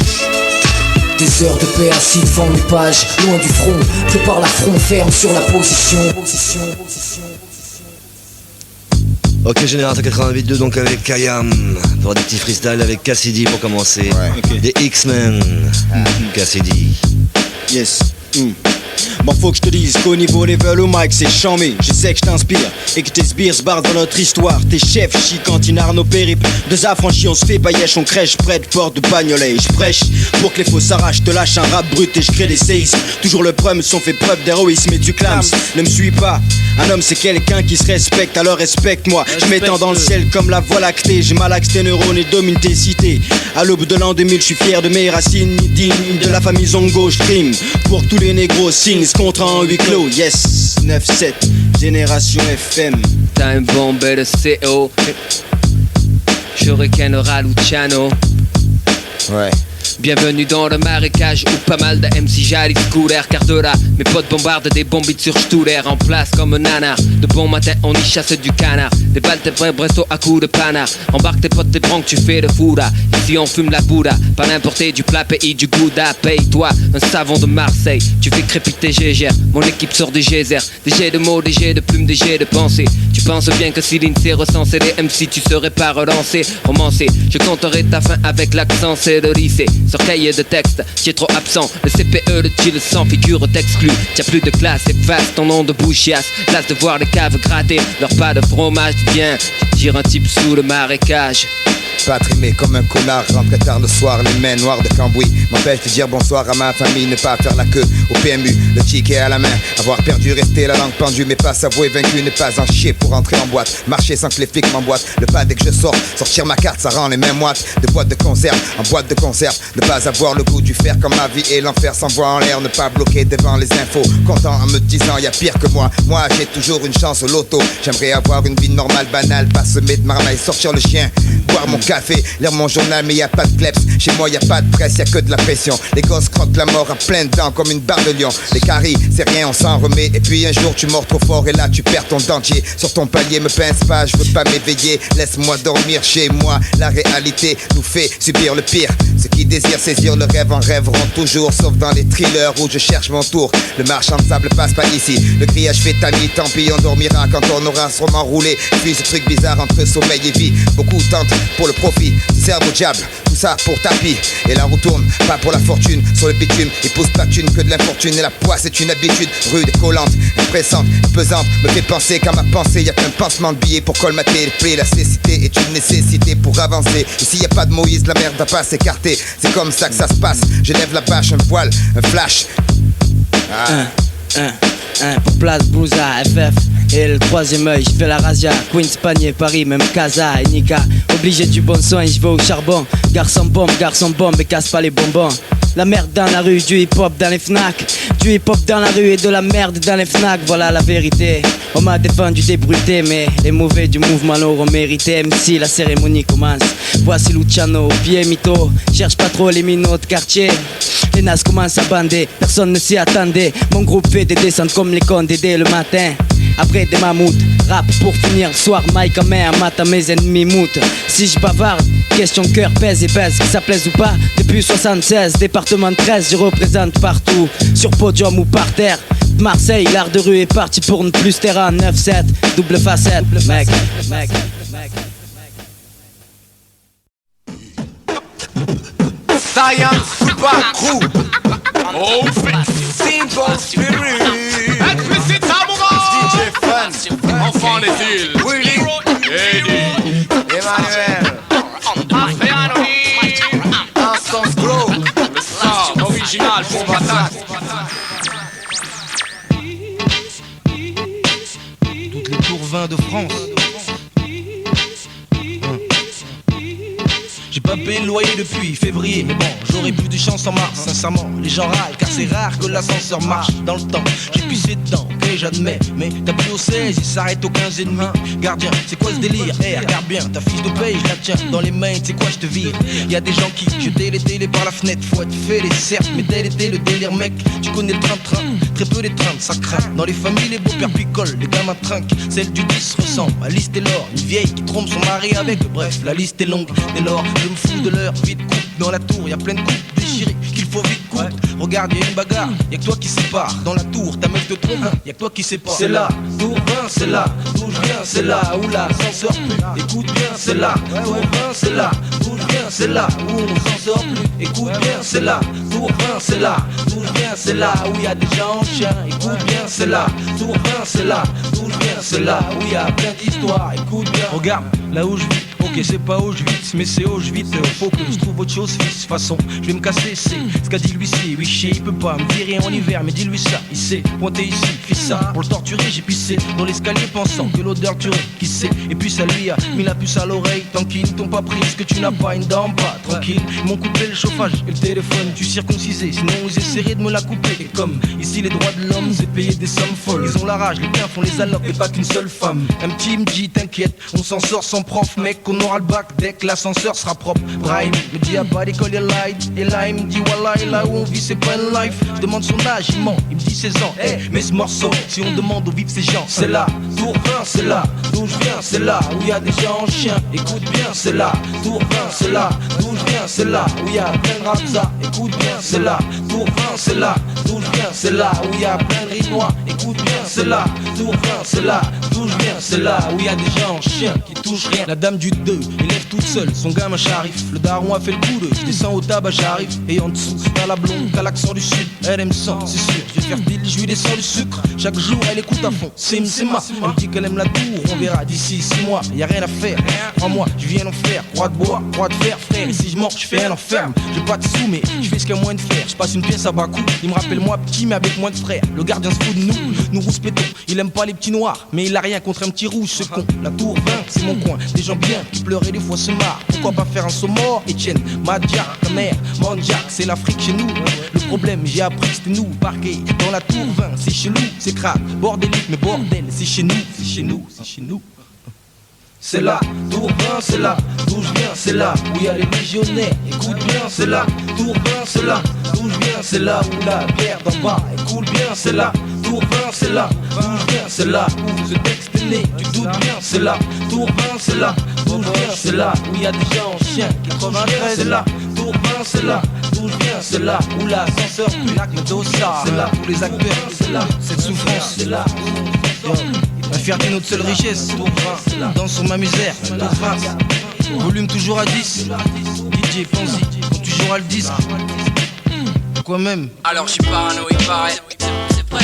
Des heures de paix assis devant mes pages, loin du front, prépare la front ferme sur la position. Ok, Génération 88.2 donc avec Kayam pour des petits freestyles avec Cassidy pour commencer. Des X-Men. Cassidy. Yes. Bon, faut que je te dise qu'au niveau level au mic c'est chambé. Je sais que je t'inspire et que tes sbires se barrent dans notre histoire. Tes chefs chient quand ils nos périples. Deux affranchis on se fait paillèche, on crèche près de porte de Bagnolet. Je prêche pour que les faux s'arrachent. Te lâche un rap brut et je crée des séismes. Toujours le prum, son fait preuve d'héroïsme et tu clames. Ne me suis pas. Un homme c'est quelqu'un qui se respecte, alors respecte-moi. Je m'étends dans le ciel comme la voie lactée. Je malaxe tes neurones et domine tes cités. À l'aube de l'an 2000, je suis fier de mes racines, digne de la famille Zongo. Je crime pour tous les négros, signe ce contrat en huis clos. Yes, 9-7, Génération FM. Time bomb et le CO. Shuriken oral Luciano. Ouais. Bienvenue dans le marécage où pas mal de MC j'arrive scolaire. Car de là, mes potes bombardent des bombites sur Stuller. En place comme un nanar. De bon matin, on y chasse du canard. Des balles de vrais bresto à coups de panard. Embarque tes potes, tes branques, tu fais le foura. Ici on fume la bouddha. Pas n'importe du plat pays du gouda. Paye-toi un savon de Marseille. Tu fais crépiter Gégère. Mon équipe sort des geysers. Des jets de mots, des jets de plumes, des jets de pensée. Tu penses bien que si l'INSEE recensait les MC, tu serais pas relancé, romancé. Je compterai ta fin avec l'accent, c'est le lycée. Sur cahier de texte, tu es trop absent. Le CPE, le tu le sens, figure t'exclut. T'as plus de classe, efface ton nom de bouchiasse. Lasse de voir les caves gratter, leur pas de fromage. Viens, tu tires un type sous le marécage. Pas trimé comme un connard, rentrer tard le soir, les mains noires de cambouis m'empêche de dire bonsoir à ma famille, ne pas faire la queue au PMU, le ticket à la main, avoir perdu, rester la langue pendue, mais pas s'avouer vaincu, ne pas en chier pour entrer en boîte, marcher sans que les flics m'emboîtent, le pas dès que je sors, sortir ma carte, ça rend les mains moites, de boîte de conserve en boîte de conserve, ne pas avoir le goût du fer comme ma vie et l'enfer sans voix en l'air, ne pas bloquer devant les infos, content en me disant y'a pire que moi j'ai toujours une chance au loto, j'aimerais avoir une vie normale, banale, pas semer de marmaille, sortir le chien, boire mon café, lire mon journal mais y a pas de kleps. Chez moi y a pas de presse, y a que de la pression. Les gosses croquent la mort à pleines dents comme une barre de lion. Les caries, c'est rien, on s'en remet. Et puis un jour tu mords trop fort et là tu perds ton dentier. Sur ton palier, me pince pas, je veux pas m'éveiller. Laisse-moi dormir chez moi. La réalité nous fait subir le pire. Ceux qui désirent saisir le rêve en rêveront toujours. Sauf dans les thrillers où je cherche mon tour. Le marchand de sable passe pas ici. Le grillage fait tamis, tant pis on dormira quand on aura sûrement roulé. Puis ce truc bizarre entre sommeil et vie. Beaucoup tentent pour le profit, se servent au diable, tout ça pour tapis. Et la roue tourne, pas pour la fortune. Sur le bitume, ils poussent pas de thune que de l'infortune. Et la poisse est une habitude rude et collante, pressante, pesante, me fait penser qu'à ma pensée y'a qu'un pansement de billets pour colmater les plaies. La cécité est une nécessité pour avancer. Et s'il y a pas de Moïse, la merde va pas s'écarter. C'est comme ça que ça se passe, je lève la bâche, un voile, un flash. Pour place, Blousa, FF et le troisième œil, je fais la razzia. Queens, Panier, Paris, même Casa et Nika. Obligé du bon son et je vais au charbon. Garçon bombe et casse pas les bonbons. La merde dans la rue, du hip-hop dans les Fnac. Du hip-hop dans la rue et de la merde dans les Fnac. Voilà la vérité. On m'a défendu débruité, mais les mauvais du mouvement l'auront mérité. Même si la cérémonie commence. Voici Luciano, pied mytho. Cherche pas trop les minots de quartier. Les nazes commencent à bander, personne ne s'y attendait. Mon groupe fait des descentes comme les condés dès le matin. Après des mammouths, rap pour finir le soir. Mike en main, matin mes ennemis moutent. Si je bavarde, question cœur pèse et pèse. Que ça plaise ou pas, depuis 76, département 13, je représente partout. Sur podium ou par terre. Marseille, l'art de rue est parti pour ne plus se taire en 9-7. Double facette, mec. Science Super Crew. Oh, Simple Spirit. Explicit Amour. DJ Fun. Enfant des îles. Willy. Eddie. Emmanuel. Instance Glow. Le son original pour Batak. Toutes les tours 20 de France. J'ai pas payé le loyer depuis février, mais bon, j'aurais plus de chance en mars, sincèrement. Les gens râlent car c'est rare que l'ascenseur marche dans le temps. J'ai pissé dedans, ok, j'admets, mais t'as plus au 16, il s'arrête au 15 et demi. Gardien, c'est quoi ce délire? Regarde bien, ta fiche de paye, je la tiens dans les mains, c'est quoi je te vire? Y'a des gens qui jetaient les télés par la fenêtre, faut être fêlé, certes, mais tel était le délire, mec. Tu connais le train-train, très peu les trains, ça craint. Dans les familles, les beaux-pères picolent, les gamins trinquent. Celle du 10 ressemble à Alice Taylor, une vieille qui trompe son mari avec. Bref, la liste est longue, dès lors, je me fous de l'heure. Vite coupe dans la tour, y'a plein de coupes déchirées qu'il faut vite coudre. Regarde, y'a une bagarre, y'a que toi qui sépare. Dans la tour, ta meuf te trompe, y'a que toi qui sépare. C'est là, tour 20, c'est là, d'où je viens, c'est là, où là, s'en sort plus. Écoute bien, c'est là, tour 20, c'est là, d'où je viens, c'est là, où on s'en sort plus. Écoute bien, c'est là, tour 20, c'est là, d'où je viens, c'est là, où y'a des gens en chien. Écoute bien, c'est là, tour 20, c'est là, d'où je viens, c'est là, où y'a plein d'histoires. Écoute bien, regarde, là où je vis. Ok, c'est pas Auschwitz, mais c'est Auschwitz. Faut que je trouve autre chose, fils. Façon, je vais me casser, c'est ce qu'a dit l'huissier. Huissier, il peut pas me virer en hiver, mais dis-lui ça. Il s'est pointé ici, fils ça. Pour le torturer, j'ai pissé dans l'escalier, pensant que l'odeur tuerait. Qui sait? Et puis ça lui a mis la puce à l'oreille. Tant qu'ils ne t'ont pas pris, ce que tu n'as pas, une dent pas. Tranquille, ils m'ont coupé le chauffage et le téléphone. Tu circoncisé, sinon ils essaieraient de me la couper. Et comme ici les droits de l'homme, c'est payé des sommes folles. Ils ont la rage, les biens font les allocs, et pas qu'une seule femme. Un petit me dit, t'inquiète, on s'en sort sans prof, mec. On aura le bac dès que l'ascenseur sera propre. Brahim me dit à bas l'école et light. Et là il me dit wallah, et là où on vit c'est pas une life. Je demande son âge, il ment, il me dit 16 ans. Hey, mais ce morceau, si on demande où vivent ces gens, c'est là, tour 20, c'est là, d'où je viens, c'est là, où y a des gens en chien. Écoute bien, c'est là, tour 20, c'est là, d'où je viens, c'est là, où y a plein de rapsa. Écoute bien, c'est là, tour 20, c'est là, d'où je viens, c'est là, où y a plein de rinois. Écoute bien, c'est là, tour 20, c'est là, d'où je viens, c'est là, où y a des gens en chien qui touchent rien. La dame du 2 élève toute seule, son gamin charif. Le daron a fait le coup de, je descends au tabac, j'arrive. Et en dessous, t'as la blonde, t'as l'accent du sud. Elle aime ça, c'est sûr, je vais faire pile, je lui descends du sucre. Chaque jour, elle écoute à fond, c'est ma. Elle me dit qu'elle aime la tour, on verra d'ici 6 mois. Y'a rien à faire, en moi, je viens en faire. Croix de bois, croix de fer, frère. Et si je mens, je fais un enferme. J'ai pas de sous, mais je fais ce qu'il y a moins de faire. Je passe une pièce à bas coût, il me rappelle moi petit, mais avec moins de frères. Le gardien se fout de nous rouspétons. Il aime pas les petits noirs, mais il a rien contre un petit rouge, ce con. La tour 20, c'est mon coin, des gens bien qui pleuraient des fois se marrent. Pourquoi pas faire un saut mort, Etienne, Madja, ta mère, Mandjak, c'est l'Afrique chez nous. Le problème, j'ai appris que c'était nous, parqués dans la tour 20, c'est chez nous, c'est crade, bordélique, mais bordel, c'est chez nous, c'est chez nous, c'est chez nous. C'est là, tour 20, c'est là, d'où je viens, c'est là, où y a les légionnaires. Écoute bien, c'est là, tour 20, c'est là, d'où je viens, c'est là, où la guerre d'en bas. Écoute bien, c'est là, tour 20, c'est là, d'où je viens, c'est là, où ce texte est né. Tu doutes bien, c'est là, tour 20, c'est là, d'où je viens, c'est là, où y a des gens en chien. 93, c'est là, tour 20, c'est là, d'où je viens, c'est là, où l'ascenseur pue. C'est là, où les acteurs, c'est là, cette souffrance, c'est là. La fierté est notre seule richesse, tour 20, danse sur ma misère, tour 20, volume toujours à 10, DJ Fonzi, compte toujours à le disque, quoi même. Alors j'suis paranoïaque, pareil, c'est vrai,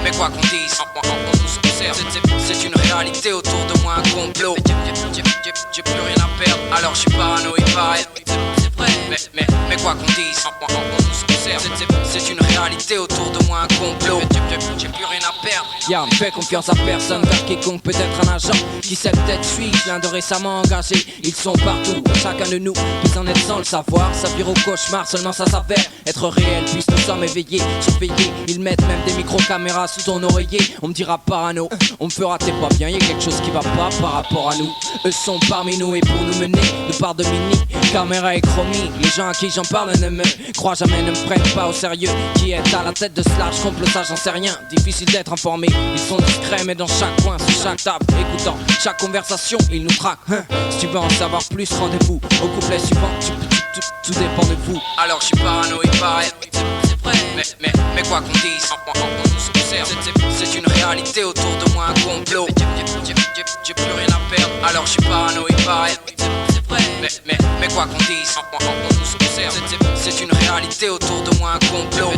mais quoi qu'on dise, on tous observe, c'est une réalité autour de moi, un complot, j'ai plus rien à perdre, alors j'suis paranoïaque, pareil, c'est vrai, mais quoi qu'on dise, on tous observe, c'est une réalité autour de moi, un complot, j'ai plus rien à perdre. Y'a, ne fais confiance à personne, car quiconque peut être un agent qui sait peut-être suit, plein de récemment engagés. Ils sont partout, chacun de nous peut en être sans le savoir. Ça vire au cauchemar, seulement ça s'avère être réel, puisque nous sommes éveillés, surveillés. Ils mettent même des micro-caméras sous ton oreiller. On me dira parano, on me fera t'es pas bien, y'a quelque chose qui va pas par rapport à nous. Eux sont parmi nous et pour nous mener de part de mini, caméra et chromie. Les gens à qui j'en parle ne me croient jamais, ne me prennent pas au sérieux. Qui est à la tête de ce large complot, ça j'en sais rien. Difficile d'être informé. Ils sont discrets mais dans chaque coin, sur chaque table, écoutant chaque conversation, ils nous traquent. Si tu veux en savoir plus, rendez-vous au couplet suivant. Tout dépend de vous. Alors j'suis paranoïaque, pareil, c'est vrai, mais quoi qu'on dise, on tous observe, c'est une réalité autour de moi, un complot. J'ai plus rien à perdre. Alors j'suis paranoïaque, pareil, c'est vrai, mais quoi qu'on dise, on tous observe, c'est une réalité autour de moi, un complot.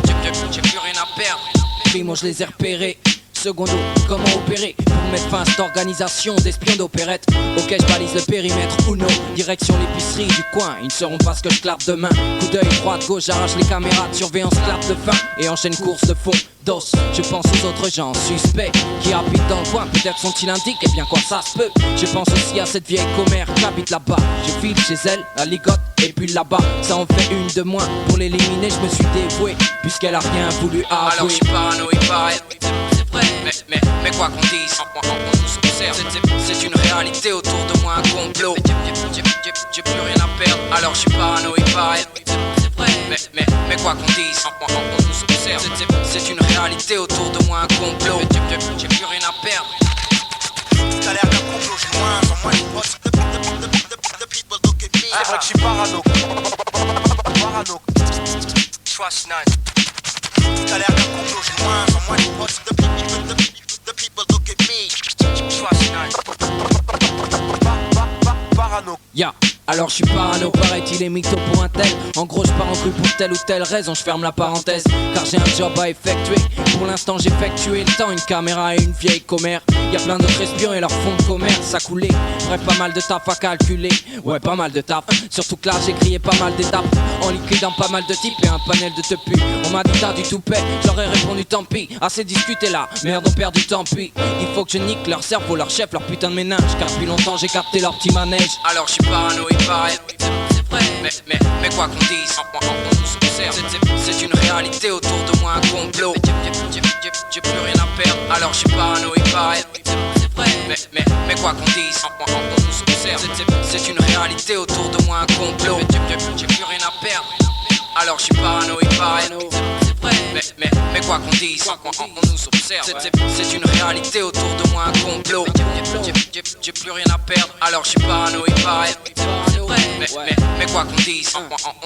J'ai plus rien à perdre. Primo, je les ai repérés. Secondo, comment opérer pour mettre fin à cette organisation d'espions d'opérette. Ok, je balise le périmètre, Uno, direction l'épicerie du coin. Ils ne sauront pas ce que je clappe demain. Coup d'œil droite, gauche, j'arrache les caméras de surveillance, clap de fin et enchaîne course de fond. Dos, je pense aux autres gens suspects qui habitent dans le coin, peut-être sont-ils indiques, et bien quoi ça se peut. Je pense aussi à cette vieille commère qui habite là-bas. Je file chez elle, la ligote, et puis là-bas, ça en fait une de moins. Pour l'éliminer, je me suis dévoué, puisqu'elle a rien voulu avouer. Alors j'suis paranoïaque, pareil, c'est vrai, mais quoi qu'on dise, on tous observe, c'est une réalité autour de moi, un complot. J'ai plus rien à perdre, alors j'suis paranoïaque, pareil, c'est vrai, Mais quoi qu'on dise, on nous observe. C'est une réalité autour de moi, un complot. J'ai plus rien à perdre. Tout a l'air d'un complot, j'ai moins en moins de potes. The people look at me. C'est vrai que je suis parano. Trust none. Tout a l'air d'un complot, j'ai moins en moins de potes. The people look at me. Trust none. Parano. Ya, alors je suis parano, paraît-il est mytho pour un tel. En gros je pars en couille pour telle ou telle raison, je ferme la parenthèse. Car j'ai un job à effectuer, pour l'instant j'ai effectué le temps. Une caméra et une vieille commère. Y'a plein d'autres espions et leur fonds de commerce à couler. Bref, pas mal de taf à calculer. Ouais, pas mal de taf, surtout que là j'ai crié pas mal d'étapes. En liquidant pas mal de types et un panel de tepu. On m'a dit t'as du toupet, j'aurais répondu tant pis. Assez discuté là, merde on perd du temps puis il faut que je nique leur cerveau, leur chef, leur putain de ménage. Car depuis longtemps j'ai capté leur petit manège. Alors je suis parano, il paraît. C'est vrai. Mais quoi qu'on dise, on nous observe. C'est une réalité autour de moi, un complot. J'ai plus rien à perdre. Alors je suis parano, il paraît. C'est vrai. Mais quoi qu'on dise, on nous observe. C'est une réalité autour de moi, un complot. J'ai plus rien à perdre. Alors je suis parano, il paraît. C'est vrai. Mais quoi qu'on dise, on nous observe. C'est une réalité autour de moi, un complot. J'ai plus rien à perdre. Alors je suis parano, il paraît. C'est vrai. Mais quoi qu'on dise, on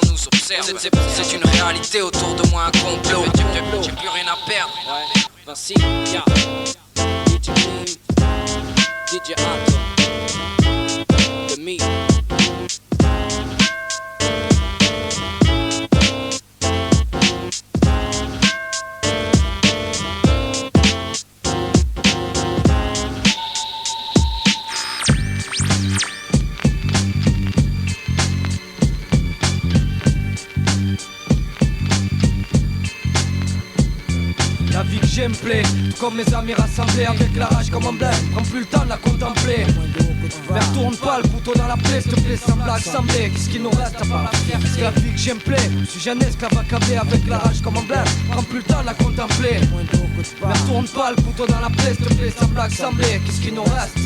nous observe. C'est une réalité autour de moi, un complot. J'ai plus rien à perdre. Vinci, ya, DJ Beam, DJ Anto, The Me. La vie que j'aime plaît, tout comme mes amis rassemblés avec la rage comme emblème. Prends plus le temps de la contempler. Mais retourne pas le couteau dans la plaie, s'il te plaît, sans blague, semblé. Qu'est-ce qu'il nous reste à part la fière? Parce que la vie que j'aime plaît, je suis un esclave accablé avec la rage comme emblème. Prends plus le temps de la contempler. Mais retourne pas le couteau dans la plaie, s'il te plaît, sans blague, semblé. Qu'est-ce qu'il nous reste?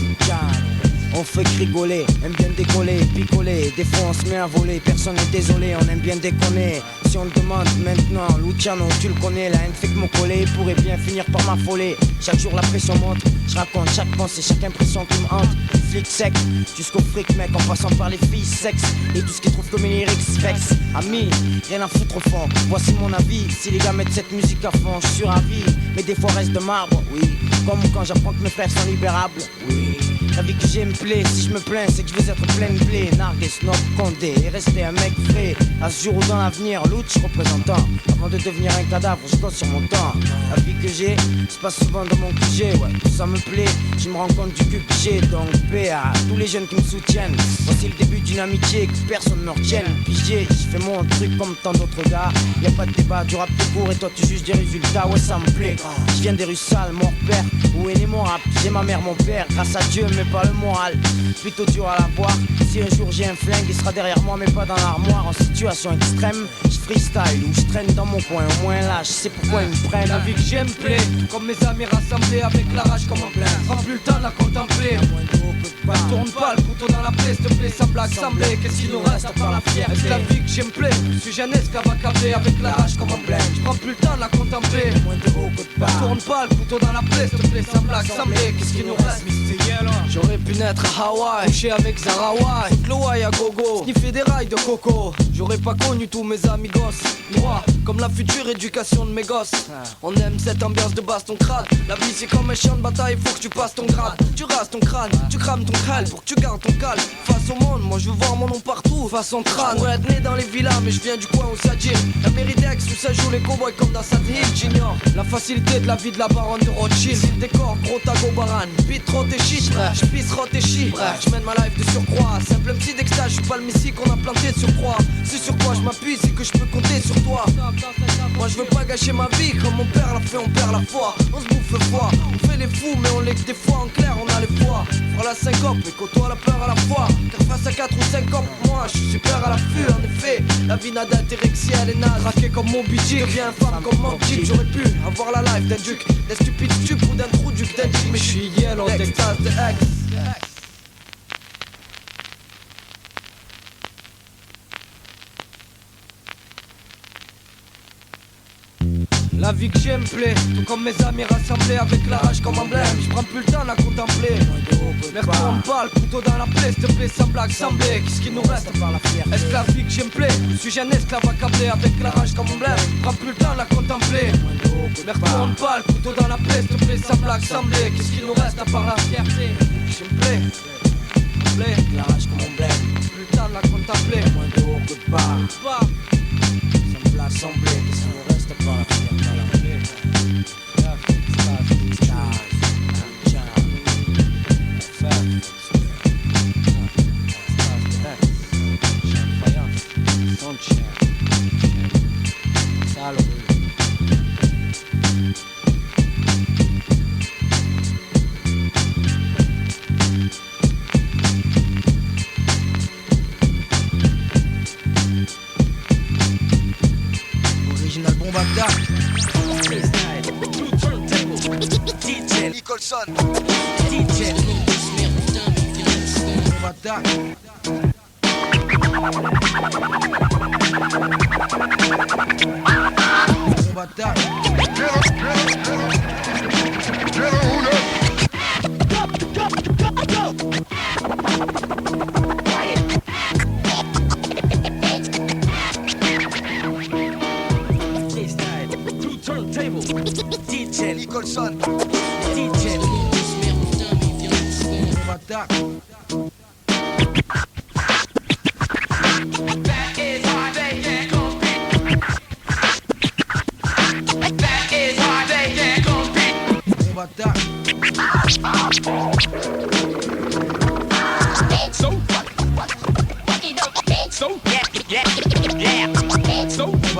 On fait rigoler, aime bien décoller, picoler. Des fois on se met à voler, personne n'est désolé, on aime bien déconner. Si on te demande maintenant, Luciano, tu le connais, la haine fait que mon collé pourrait bien finir par m'affoler. Chaque jour la pression monte, je raconte chaque pensée, chaque impression qui me hante. Du flic sec, jusqu'au fric mec, en passant par les filles sexe. Et tout ce qu'ils trouvent comme les lyrics vex. Amis, rien à foutre au fond, voici mon avis. Si les gars mettent cette musique à fond, je suis ravi. Mais des fois reste de marbre, oui. Comme quand j'apprends que mes frères sont libérables, oui. La vie que j'ai me plaît, si je me plains c'est que je veux être plein de blé. Narguer, snob, condé et rester un mec frais. À ce jour ou dans l'avenir, l'outre représentant. Avant de devenir un cadavre, je compte sur mon temps. La vie que j'ai, se passe souvent dans mon QG. Ouais, tout ça me plaît, je me rends compte du cul que j'ai. Donc paix à tous les jeunes qui me soutiennent. Voici le début d'une amitié que personne ne retienne. Pigé, je fais mon truc comme tant d'autres gars. Y'a pas de débat, du rap tout court et toi tu juges des résultats. Ouais ça me plaît, je viens des rues sales, mon père. Où est né mon rap? J'ai ma mère, mon père, grâce à Dieu mais pas le moral. Plutôt dur à la voir. Si un jour j'ai un flingue, il sera derrière moi mais pas dans l'armoire. En situation extrême, je freestyle ou je traîne dans mon coin. Au moins là, je sais pourquoi ils me prennent. La vie que j'aime plaît, comme mes amis rassemblés avec la rage comme en plein. Prends plus le temps de la contempler. Tourne pas le couteau dans la plaie, s'il te plaît, sans blague, semblé. Qu'est-ce qu'il nous reste à part la fierté? Est-ce que la vie que j'aime plaît? Je suis un esclave accablé avec la rage comme en plein. Je prends plus le temps de la contempler. Tourne pas le couteau dans la plaie, s'il te plaît, sans blague, semblé. Qu'est-ce qu'il nous reste? J'aurais pu naître à Hawaï, coucher avec Zarawai, Chloé à gogo, sniffer des rails de coco. J'aurais pas connu tous mes amis gosses. Moi, comme la future éducation de mes gosses. On aime cette ambiance de baston crade. La vie c'est comme un champ de bataille, faut que tu passes ton grade. Tu rases ton crâne, tu crames ton crâne pour que tu gardes ton calme. Face au monde, moi je veux voir mon nom partout, façon crâne. Je pourrais être né dans les villas, mais je viens du coin où ça gym. La Méridex où ça joue les cowboys comme dans Sad Hill. J'ignore la facilité de la vie de la baronne de Rothschild. Le décor, gros tago baran, beat trop et chiche. J'pisse rot et chi, j'mène ma life de surcroît. Simple petit d'extase, j'suis pas le messie qu'on a planté de surcroît. C'est sur quoi je m'appuie, c'est que je peux compter sur toi. Moi je veux pas gâcher ma vie, comme mon père l'a fait, on perd la foi. On se bouffe le foie, on fait les fous, mais on l'est que des fois en clair, on a les fois. Fera la syncope et côtoie la peur à la fois. Car face à 4 ou 5 copes, moi je suis super à l'affût. En effet, la vie n'a d'intérêt que si elle est naze. Traqué comme mon budget, deviens femme comme mon jeep. J'aurais pu avoir la life d'un duc, d'un stupide stup ou d'un trou duc d'un duc. Mais je suis yellow, d'extase de X. La vie que j'aime plaît, tout comme mes amis rassemblés avec la rage comme emblème. Je prends plus le temps à contempler. Mais retourne pas, le couteau dans la plaie, s'il te plaît, sans blague, sans blé. Qu'est-ce qui nous reste par la fierté? Est-ce que la vie que j'aime plaît? Suis-je un esclave accablé avec la rage comme emblème? Je prends plus le temps à contempler. Mais retourne pas, le couteau dans la plaie, s'il te plaît, sans blague, sans blé. Qu'est-ce qui nous reste à part la fierté? J'aime plaît, la rage comme emblème. Plus le temps à contempler. Moins de haut que de bas. Sans blague, sans blé. Qu'est-ce qui nous reste à part la fierté? Original bombe attack. Nicholson. DJ bombe attack. Bombe attack. DJ Nicholson. DJ bombe attack. That is why they can't compete. That is why they can't compete. Bombe attack. Bombe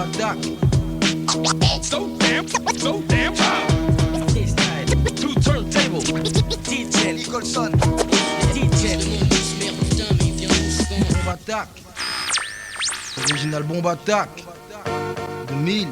attack. So damn Two turntable. DJ Nicholson. DJ bombe attack. Original bombe attack. 2000.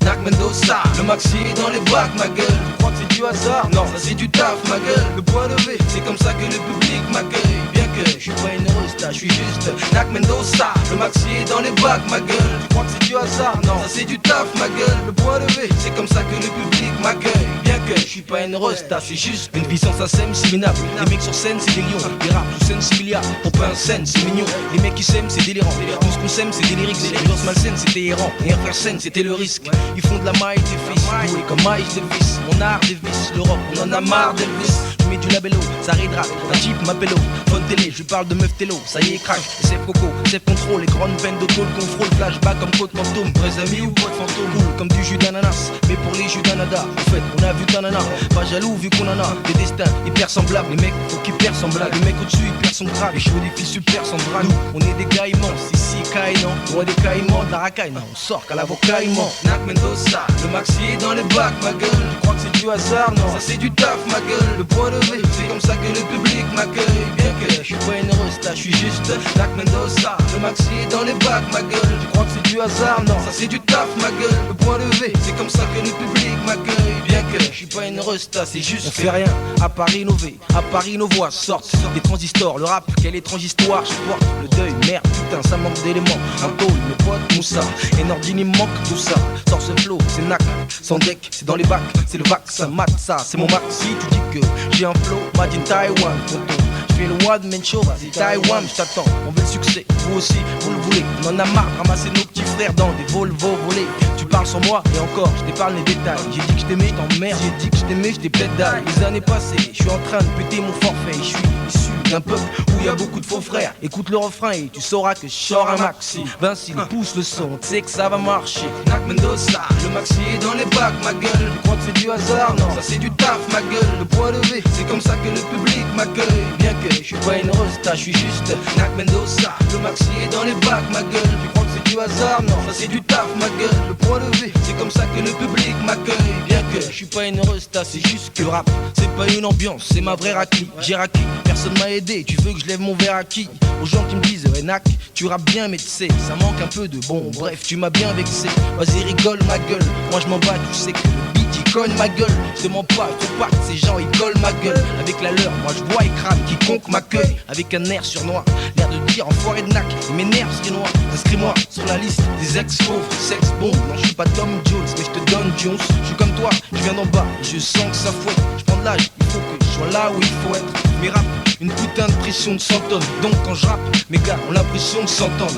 Nac Mendoza, le maxi est dans les bacs, ma gueule. Tu crois que c'est du hasard? Non, ça c'est du taf, ma gueule. Le poids levé, c'est comme ça que le public m'accueille. Bien que je suis pas une rosta, je suis juste Nac Mendoza, le maxi est dans les bacs, ma gueule. Tu crois que c'est du hasard? Non, ça c'est du taf, ma gueule. Le poids levé, c'est comme ça que le public m'accueille. Bien que je suis pas une rosta, je suis juste une vie sans sa sème, c'est minable. Les mecs sur scène, c'est des lions. Les rap, je scène 6 milliards. Pour pas un scène, c'est mignon. Les mecs qui s'aiment, c'est délirant. Tout ce qu'on s'aime, c'est des lyrics. Les grosses malsaines, c'était errant. Et un faire scène, c'était le risque. Ils font de la maille des fils, doués comme Miles Davis. Mon art dévisse, l'Europe, on en a marre d'Elvis. Je mets du labello, ça réhydrate. Un type m'appelle bonne télé, je lui parle de meuf télo. Ça y est, crash, et c'est coco, c'est contrôle. Les grandes veines d'auto, le contrôle. Flashback comme Côte Fantôme. Vrais amis ou potes fantômes. Cool comme du jus d'ananas, mais pour les jus d'anada. En fait, on a vu qu'un nana, pas jaloux vu qu'on en a. Des destins hyper semblables, les mecs, faut qu'ils perdent semblables. Le mec au-dessus, il perd son grade. Les cheveux des filles super sans drap. Nous, on est des gars immenses, ici, caïman. On est des caïmans, de la racaille, non, on sort qu'à l'avocat immense. Nac Mendoza, le maxi est dans les bacs, ma gueule. Tu crois que c'est du hasard? Non, ça c'est du taf, ma gueule. Le point levé, c'est comme ça que le public m'accueille. Bien que je suis pas une rosta, je suis juste Nac Mendoza, le maxi est dans les bacs, ma gueule. Tu crois que c'est du hasard? Non, ça c'est du taf, ma gueule. Le point levé, c'est comme ça que le public m'accueille. Bien que je suis pas une rosta, c'est juste on fait rien à part innover. À Paris nos voix sortent des transistors. Le rap, quelle étrange histoire. Je porte le deuil, merde, putain, ça manque d'éléments. Un tôle, mes potes, Moussa et Nordine, il manque tout ça. Sors ce flow, c'est Nac, sans deck, c'est dans les bacs. C'est le vaccin, mat ça, c'est mon maxi. Tu dis que j'ai un flow, made in Taiwan, tonton. Fais le one man show, vas-y Taïwan, je t'attends, on veut le succès, vous aussi, vous le voulez. On en a marre de ramasser nos petits frères dans des Volvo volés. Tu parles sans moi, et encore, je t'épargne les détails. J'ai dit que je t'aimais, je t'emmerde, j'ai dit que je t'aimais, je t'ai plaide d'ail. Les années passées, je suis en train de péter mon forfait. Je suis issu d'un peuple où il y a beaucoup de faux frères. Écoute le refrain et tu sauras que je sors un maxi. Vinci pousse le son, tu sais que ça va marcher. Nac Mendoza, le maxi est dans les bacs, ma gueule. Tu crois que c'est du hasard? Non, ça c'est du taf, ma gueule. Le poids levé, c'est comme ça que le public m'accueille. Bien que je suis pas une rosta, je suis juste Nac Mendoza, le maxi est dans les bacs, ma gueule. Tu crois que c'est du hasard? Non, ça c'est du taf, ma gueule. Le poids levé, c'est comme ça que le public m'accueille. Bien que je suis pas une rosta, c'est juste que le rap, c'est pas une ambiance, c'est ma vraie raclie. J'ai raqué, personne m'a aidé, tu veux que je lève mon verre à qui? Aux gens qui me disent, ouais Nac, tu rappes bien mais tu sais, ça manque un peu de bon, bref, tu m'as bien vexé. Vas-y rigole ma gueule, moi je m'en bats, tu sais que le beat il ils cognent ma gueule. Je demande pas, je pas que ces gens ils collent ma gueule. Avec la leur, moi je vois et crame quiconque m'accueille. Avec un air surnois, l'air de dire enfoiré de nac. Il m'énerve ce qui est noir, inscris-moi sur la liste des ex-pauvres, sex bon. Non je suis pas Tom Jones, mais je te donne Jones. Je suis comme toi, je viens d'en bas, et je sens que ça fouette. Je prends de l'âge, il faut que je sois là où il faut être. Mes rap, une putain de pression de 100 tonnes. Donc quand je rappe, mes gars ont l'impression de s'entendre.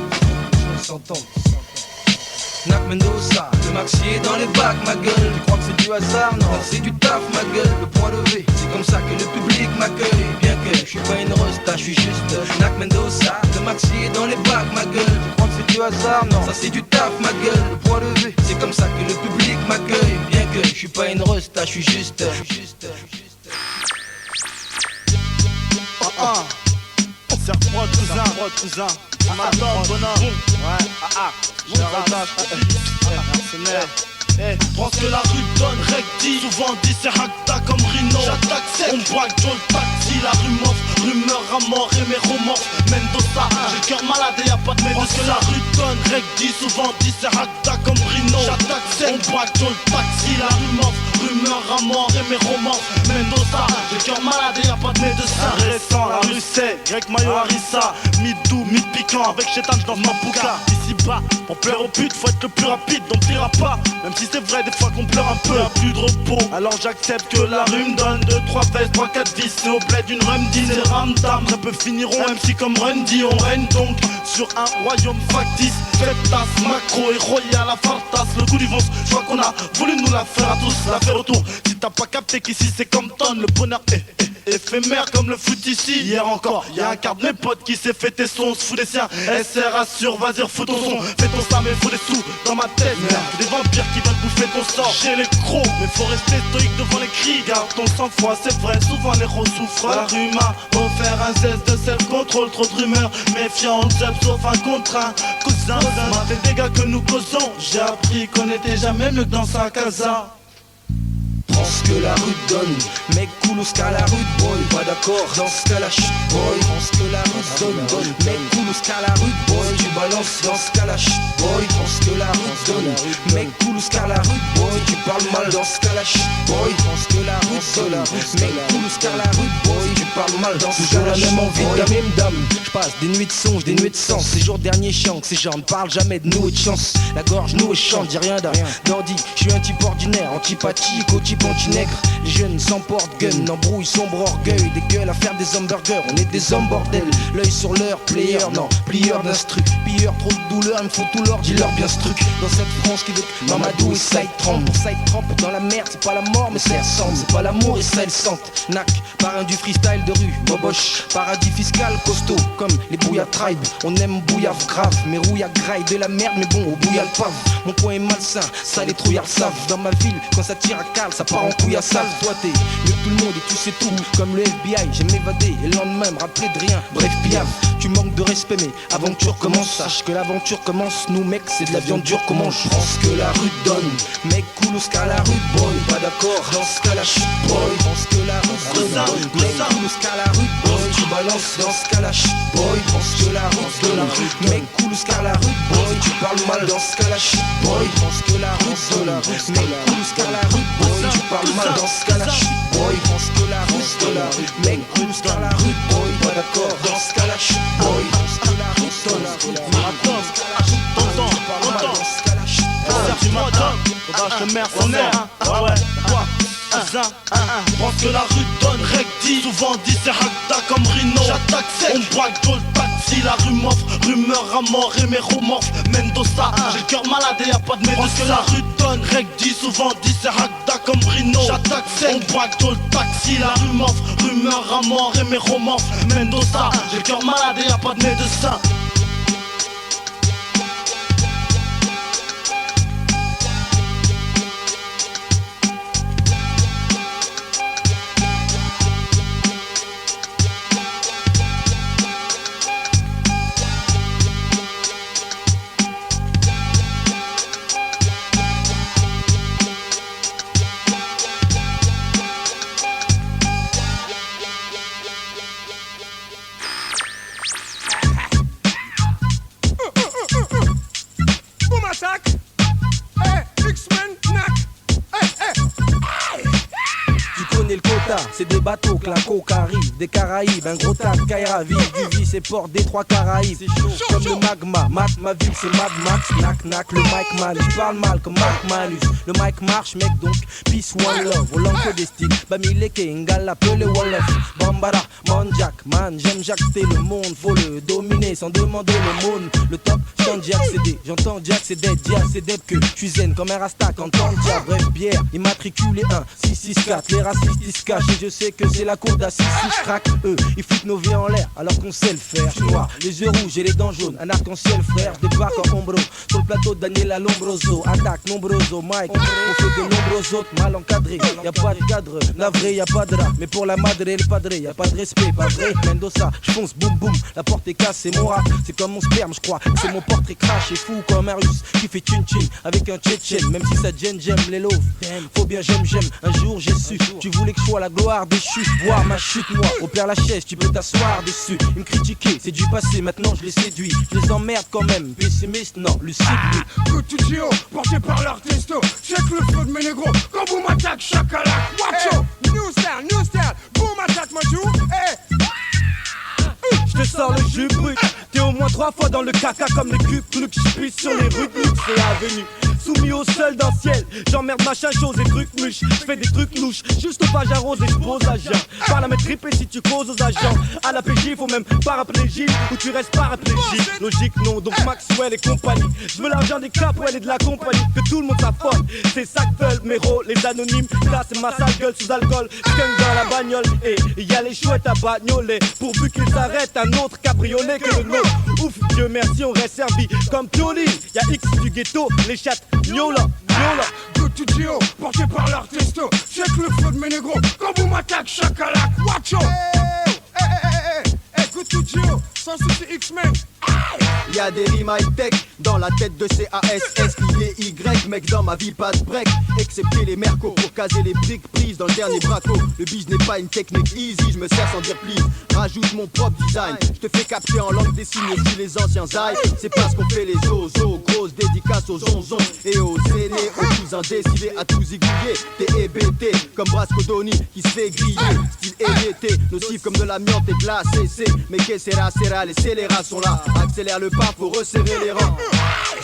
Nak Mendoza, le maxi est dans les bacs ma gueule. Tu crois que c'est du hasard? Non, c'est du taf ma gueule. Le point levé, c'est comme ça que le public m'accueille. Bien que je suis pas une resta, je suis juste Nak Mendoza, le maxi est dans les bacs ma gueule. Tu crois que c'est du hasard? Non, ça c'est du taf ma gueule. Le point levé, c'est comme ça que le public m'accueille. Bien que je suis pas une resta, je suis juste Serre-prod, cousin. Madame, bonhomme. Ouais, Pense que la rue donne recti. Souvent dit c'est Hakta comme Rino. J'attaque sec, on braque Joe le taxi. La rue m'offre, rumeur à mort et mes remords. Mendoza, j'ai le cœur malade et y'a pas de médecin. Pense que la rue donne recti. Souvent dit c'est Hakta comme Rino. J'attaque sec, on braque Joe le taxi. La rue m'offre, rumeur à mort et mes remords. Mendoza, j'ai le cœur malade et y'a pas de médecin. Récent, la rue c'est Grec Mayo Harissa. Mid-doux, mid-piquant, avec Chétan dans ma bouca. Ici bas, pour plaire aux putes, faut être le plus rapide, donc pliera pas. Même si c'est vrai, des fois qu'on pleure un peu, y'a plus de repos. Alors j'accepte que la rue me donne 2, 3 vestes, 3, 4 vis. C'est au bled d'une rum dîner ramdam. Ça peut finir en MC comme Rundy. On règne donc sur un royaume factice. Faitas, macro et royal à fartas. Le coup du vent, je crois qu'on a voulu nous la faire à tous. La faire autour, si t'as pas capté qu'ici c'est comme tonne. Le bonheur est éphémère comme le foot ici. Hier encore, y'a un quart de mes potes qui s'est fêté son, se fout des siens. SR assure, vas-y refous ton son. Fais ton slam mais faut des sous dans ma tête. Des vampires qui veulent bouffer ton sang. J'ai les crocs, mais faut rester stoïque devant les cris. Garde ton sang-froid, c'est vrai, souvent les héros souffrent. La rue m'a offert un zeste de self-control. Trop de rumeurs, méfiant, on zep sauf un contre un. Cousin, m'a fait des gars que nous causons. J'ai appris qu'on était jamais mieux que dans sa casa. Prends ce que la rue te donne, mec cool au ska la rue boy, pas d'accord, dans ce cas la chute boy. Prends ce que la rue te donne, mec cool au ska la rue boy, tu balances dans ce cas la chute boy. Prends ce que la rue te donne, mec cool au ska la rue boy, tu parles mal dans ce cas la chute boy. Prends ce que la rue te donne, mec cool au ska la rue boy, tu parles mal dans ce cas la chute boy. Toujours la même envie de la même dame, je passe des nuits de songe, des nuits de sens. Ces jours derniers chiants, que ces gens ne parlent jamais de nous et de chance. La gorge nouée chante, dis rien d'un dandy, je suis un type ordinaire, antipathique au type anti-nègre. Les jeunes s'emportent gun, embrouille, sombre orgueil. Des gueules à faire des hamburgers, on est des hommes bordel. L'œil sur leur player, non, plieur d'instru. Pilleur, trop de douleur, il me faut tout l'or, dis-leur bien ce truc. Dans cette France qui veut que Mamadou et Saïd trempe. Pour Saïd trempe dans la merde, c'est pas la mort mais ça y ressemble. C'est pas l'amour et ça ils sentent. Nac, parrain du freestyle de rue, boboche. Paradis fiscal, costaud, comme les Bouya Tribe. On aime bouillave grave, mais rouilla graille de la merde, mais bon, au bouilla le pave. Mon point est malsain, ça les trouillards savent. Dans ma ville, quand ça tire à cale, ça part en couille à sale. Toi t'es mieux que tout le monde et tu sais tout, comme le FBI. J'aime m'évader et le lendemain me rappeler de rien. Bref, piaf, tu manques de respect, mais avant que tu recommences, sache que l'aventure commence. Nous mec, c'est de la viande dure qu'on mange. Prends ce que la rue te donne, mec cool au ska la rue boy, pas d'accord, dans ce cas la chute boy. Prends ce que la rue te donne, mec cool au ska la rue boy, tu balances dans ce cas la chute boy. Prends ce que la rue te donne, mec cool au ska la rue boy, tu parles mal dans ce cas la chute boy. Prends ce que la rue te donne, mec cool au ska la rue boy, tu parles mal dans ce cas la chute boy. Prends ce que la rue te donne, mec cool au ska la rue boy, pas d'accord, dans ce cas la chute boy. Prends ce que la rue te donne, Faudra que je te mercenaire. Ouais, quoi? Pense que la rue donne recti. Souvent dit c'est Hakta comme Rino. J'attaque sec, on braque Joe le taxi. La rue m'offre, rumeur à mort et mes romorphes. Mendoza, j'ai le cœur malade et y'a pas de médecin. Pense que la rue donne recti. Souvent dit c'est Hakta comme Rino. J'attaque sec, on braque Joe le taxi. La rue m'offre, rumeur à mort et mes romorphes. Mendoza, j'ai le cœur malade et y'a pas de médecin. Costa, c'est des bateaux que la coke arrive, des Caraïbes, un gros tas de Kaira, ville du vice et porte des trois Caraïbes. C'est chaud, comme le magma, ma ville c'est Mad Max, knack knack, le mic man, je parle mal comme Mark Manus. Le mic marche mec donc, peace one love, au langue que des styles, Bamileke, Ngala, Pelé, Wolof, Bambara, Manjak, man, j'aime jacter le monde, faut le dominer sans demander le monde. Le top, j'entends d'y accéder, j'entends d'y accéder, c'est d'être que je suis zen comme un rasta quand t'en dia, bref bière, immatriculé 1, 664, les racistes ils se cachent et je sais que c'est la cour d'assises si je craque, eux, ils foutent nos vies en l'air alors qu'on sait le faire. Je suis noir, les yeux rouges et les dents jaunes, un arc-en-ciel frère, je débarque en ombro, sur le plateau de Daniela Lombroso, attaque nombroso, Mike, on fait de nombreux autres mal encadrés, y'a pas de cadre, navré y'a pas de rat, mais pour la madre et le padre, y'a pas de respect, pas vrai, Mendoza, je fonce boum boum, la porte est cassée, c'est mon rap, c'est comme mon sperme je crois, c'est mon portrait crash et fou comme un russe qui fait tchin tchin avec un tchétchène, même si ça gêne j'aime les loaves, faut bien j'aime, un jour j'ai su, tu voulais que je sois la gloire des chutes, voir ma chute moi, au père la chaise, tu peux t'asseoir dessus, ils me critiquaient, c'est du passé, maintenant je les séduis, je les emmerde quand même, pessimiste non, lucide oui. Coup de tuyau, porté par l'artiste, check le feu de mes négros, quand vous m'attaquez chacalac, watch out, new style, boum attaque moi tout, Je te sors le jus brut, t'es au moins 3 fois dans le caca comme les culs, je pisse sur les rues, c'est avenue. Soumis au seul d'un ciel, j'emmerde machin chose et trucs mûches, je fais des trucs louches, juste au page arrose et je pose agent. Par la mettre triper si tu causes aux agents. À la PJ faut même paraplégie ou tu restes paraplégique. Logique non, donc Maxwell et compagnie. Je veux l'argent des Capwell et de la compagnie, que tout le monde s'affole. C'est ça que veulent mes rôles, les anonymes. Là c'est ma sale gueule sous alcool, skunk dans la bagnole. Et y'a les chouettes à bagnoler, pourvu qu'ils s'arrêtent un autre cabriolet que le nôtre. Ouf, Dieu merci on reste servi comme Pioli. Y'a X du ghetto, les chattes. Yola, good to Gio, porté par l'artiste, check le feu de mes négros, quand vous m'attaquez chacalac, watch out. Good to Gio, sans souci X-Men. Y'a des rimes high-tech dans la tête de CASSIEY. Mec dans ma vie pas de break, excepté les mercos pour caser les briques prises dans le dernier braco. Le biz n'est pas une technique easy, je me sers sans dire please. Rajoute mon propre design, je te fais capter en langue des signes aussi les anciens zaïs. C'est parce qu'on fait les ozos, grosse dédicace aux onzons et aux aînés, aux cousins décidés à tout zigouiller. T'es hébété comme Brasco Doni qui se fait griller. Style émietté, nocif comme de l'amiante et de la CC. Mais que sera, les scélérats sont là. Accélère le pas pour resserrer les rangs.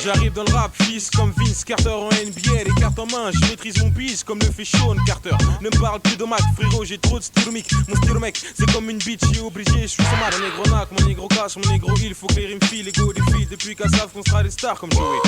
J'arrive dans le rap, fils comme Vince Carter en NBA, les cartes en main, je maîtrise mon biz comme le fait Sean Carter. Ne me parle plus de Mac, frérot, j'ai trop de stylomique. Mon stylo mec, c'est comme une bitch, j'ai obligé, je suis sans mal. Mon négro nac, mon négro casse, mon négro il faut que les rimes filent, l'ego défile. Depuis qu'à savent qu'on sera des stars comme Joey.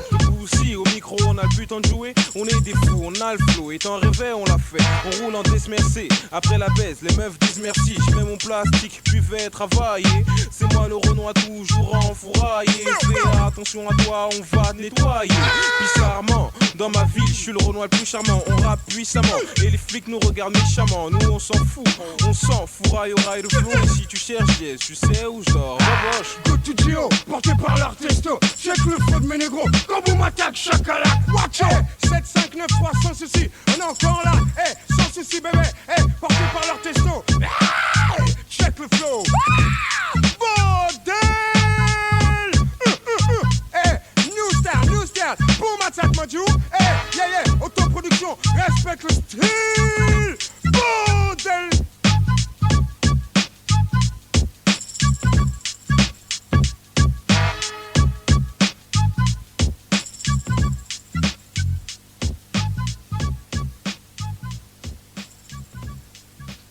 C'est aussi, au micro on a le putain de jouer. On est des fous, on a le flow, et t'en rêvais, on l'a fait. On roule en desmercé, après la baisse, les meufs disent merci. Je mets mon plastique, buvette, travailler. C'est moi le Renoir toujours enfouraillé. Fais attention à toi, on va te nettoyer. Bizarrement, dans ma ville, je suis le Renoir le plus charmant. On rappe puissamment, et les flics nous regardent méchamment. Nous on s'en fout, on s'en fourraille au rail de flow. Et si tu cherches yes, tu sais où je dors. Good to Gio, porté par l'artiste, check le feu de mes négros, quand vous m'attaquez chacalac, watch out. 7, 5, 9, 3, sans souci, on est encore là, sans souci bébé, porté par l'artiste, check le flow. Bordel! New style, boom attaque ma Dieu, autoproduction, respecte le style, bordel!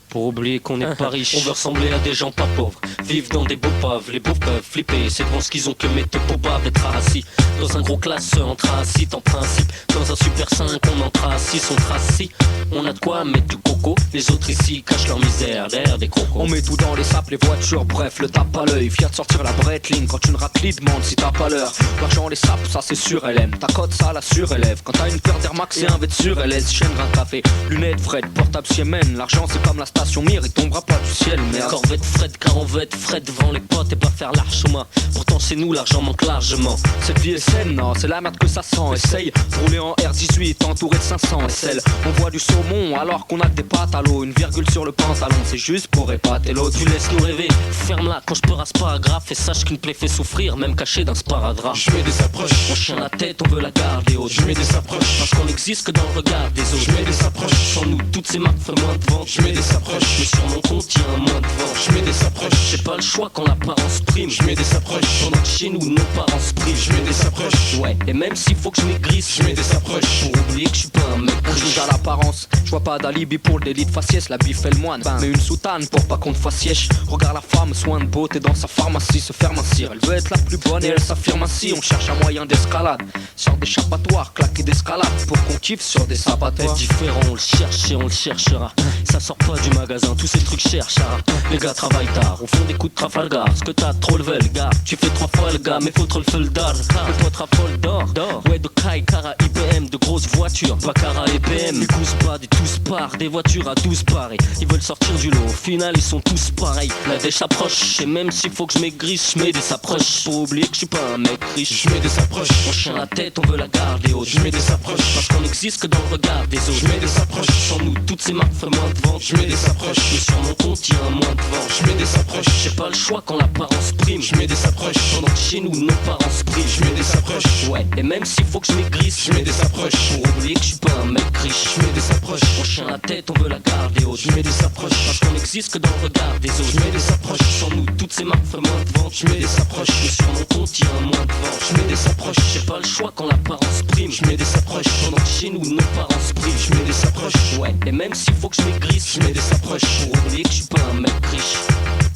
Pour oublier qu'on n'est pas riche, on veut ressembler à des gens pas pauvres. Vivre dans des beaux paves, les beaux peuvent flipper. C'est grand ce qu'ils ont que mettre pour bave d'être assis. Dans un gros classe, on tracite en principe. Dans un super 5, on en trace 6, on trace 6. On a de quoi mettre du coco. Les autres ici cachent leur misère derrière des crocos. On met tout dans les sapes, les voitures, bref, le tape à l'œil. Fiat de sortir la Breitling quand une raclée demande si t'as pas l'heure. L'argent, les sapes, ça c'est sûr, elle aime. Ta cote, ça la surélève. Quand t'as une paire d'Air Max et un vêt sur LS, chaîne, grain café, lunettes, fret, portable, siemène. L'argent, c'est comme la station Réputation mire, il tombera pas du ciel, merde. Corvette Fred, car on veut être Fred devant les potes et pas faire l'archement. Pourtant chez nous l'argent manque largement. Cette vie est saine, non, c'est la merde que ça sent. Essaye, rouler en R18, entouré de 500 SL. On voit du saumon alors qu'on a que des pâtes à l'eau. Une virgule sur le pantalon, c'est juste pour épater l'autre. Tu laisses nous rêver, ferme-la quand je peux rase pas grave. Et sache qu'une plaie fait souffrir, même caché d'un sparadrap. Je mets des approches, on chien la tête, on veut la garder haute. Je mets des approches, parce qu'on n'existe que dans le regard des autres. Je mets des approches, sans nous toutes ces marques font moins de ventes. Je mets des approches, mais sur mon compte y'a un moins de ventes. Je mets des approches, j'ai pas le choix quand l'apparence prime. Je mets des approches, pendant que chez nous nos parents se privent. Je mets des approches, ouais, et même s'il faut que je maigrisse, je mets des approches pour oublier que je suis pas un mec. On juge à l'apparence, je vois pas d'alibi pour le délit de faciès. La bif fait le moine, mais une soutane pour pas qu'on te fasse siège. Regarde la femme, soin de beauté dans sa pharmacie, se faire mincir. Elle veut être la plus bonne et elle s'affirme ainsi. On cherche un moyen d'escalade, sort d'échappatoire, claqué d'escalade pour qu'on kiffe sur des sapatoires. Être différent, on le cherche et on le cherchera. Ça sort pas du magasin, tous ces trucs chers, chara. Les gars travaillent tard, on fait des coups de Trafalgar. Ce que t'as trop le veulent, gars. Tu fais 3 fois le gars, mais faut trop le feldar. Le pote raffole d'or, ouais, de Kai, Cara, IBM, de grosses voitures. Bacara et BM, les coups bad et tous partent. Des voitures à 12 barrés, ils veulent sortir du lot. Au final, ils sont tous pareils. La dèche approche, et même s'il faut que je maigrisse, je mets des approches. Pour oublier que je suis pas un mec riche. Je mets des approches, on chien la tête, on veut la garder haute. Je mets des approches, parce qu'on n'existe que dans le regard des autres. Je mets des approches, sans nous toutes ces marques font moins de ventes. Je mets des approches, mais sur mon compte y'a un moins de ventes. Je mets des approches, j'ai pas le choix quand l'apparence prime. Je mets des approches, pendant que chez nous nos parents se privent. Je mets des approches, ouais, et même s'il faut que je maigrisse, je mets des approches pour oublier que je suis pas un mec riche. Je mets des approches, on chien la tête, on veut la garder haute. Je mets des approches, parce qu'on n'existe que dans le regard des autres. Je mets des approches, sans nous toutes ces marques font moins de ventes. Je mets des approches, mais sur mon compte y'a un moins de ventes. Je mets des approches, j'ai pas le choix quand l'apparence prime. Je mets des approches, pendant que chez nous nos parents se privent. Je mets des approches, ouais, et même s'il faut que je maigrisse, je mets des approches pour oublier que je suis pas un mec riche.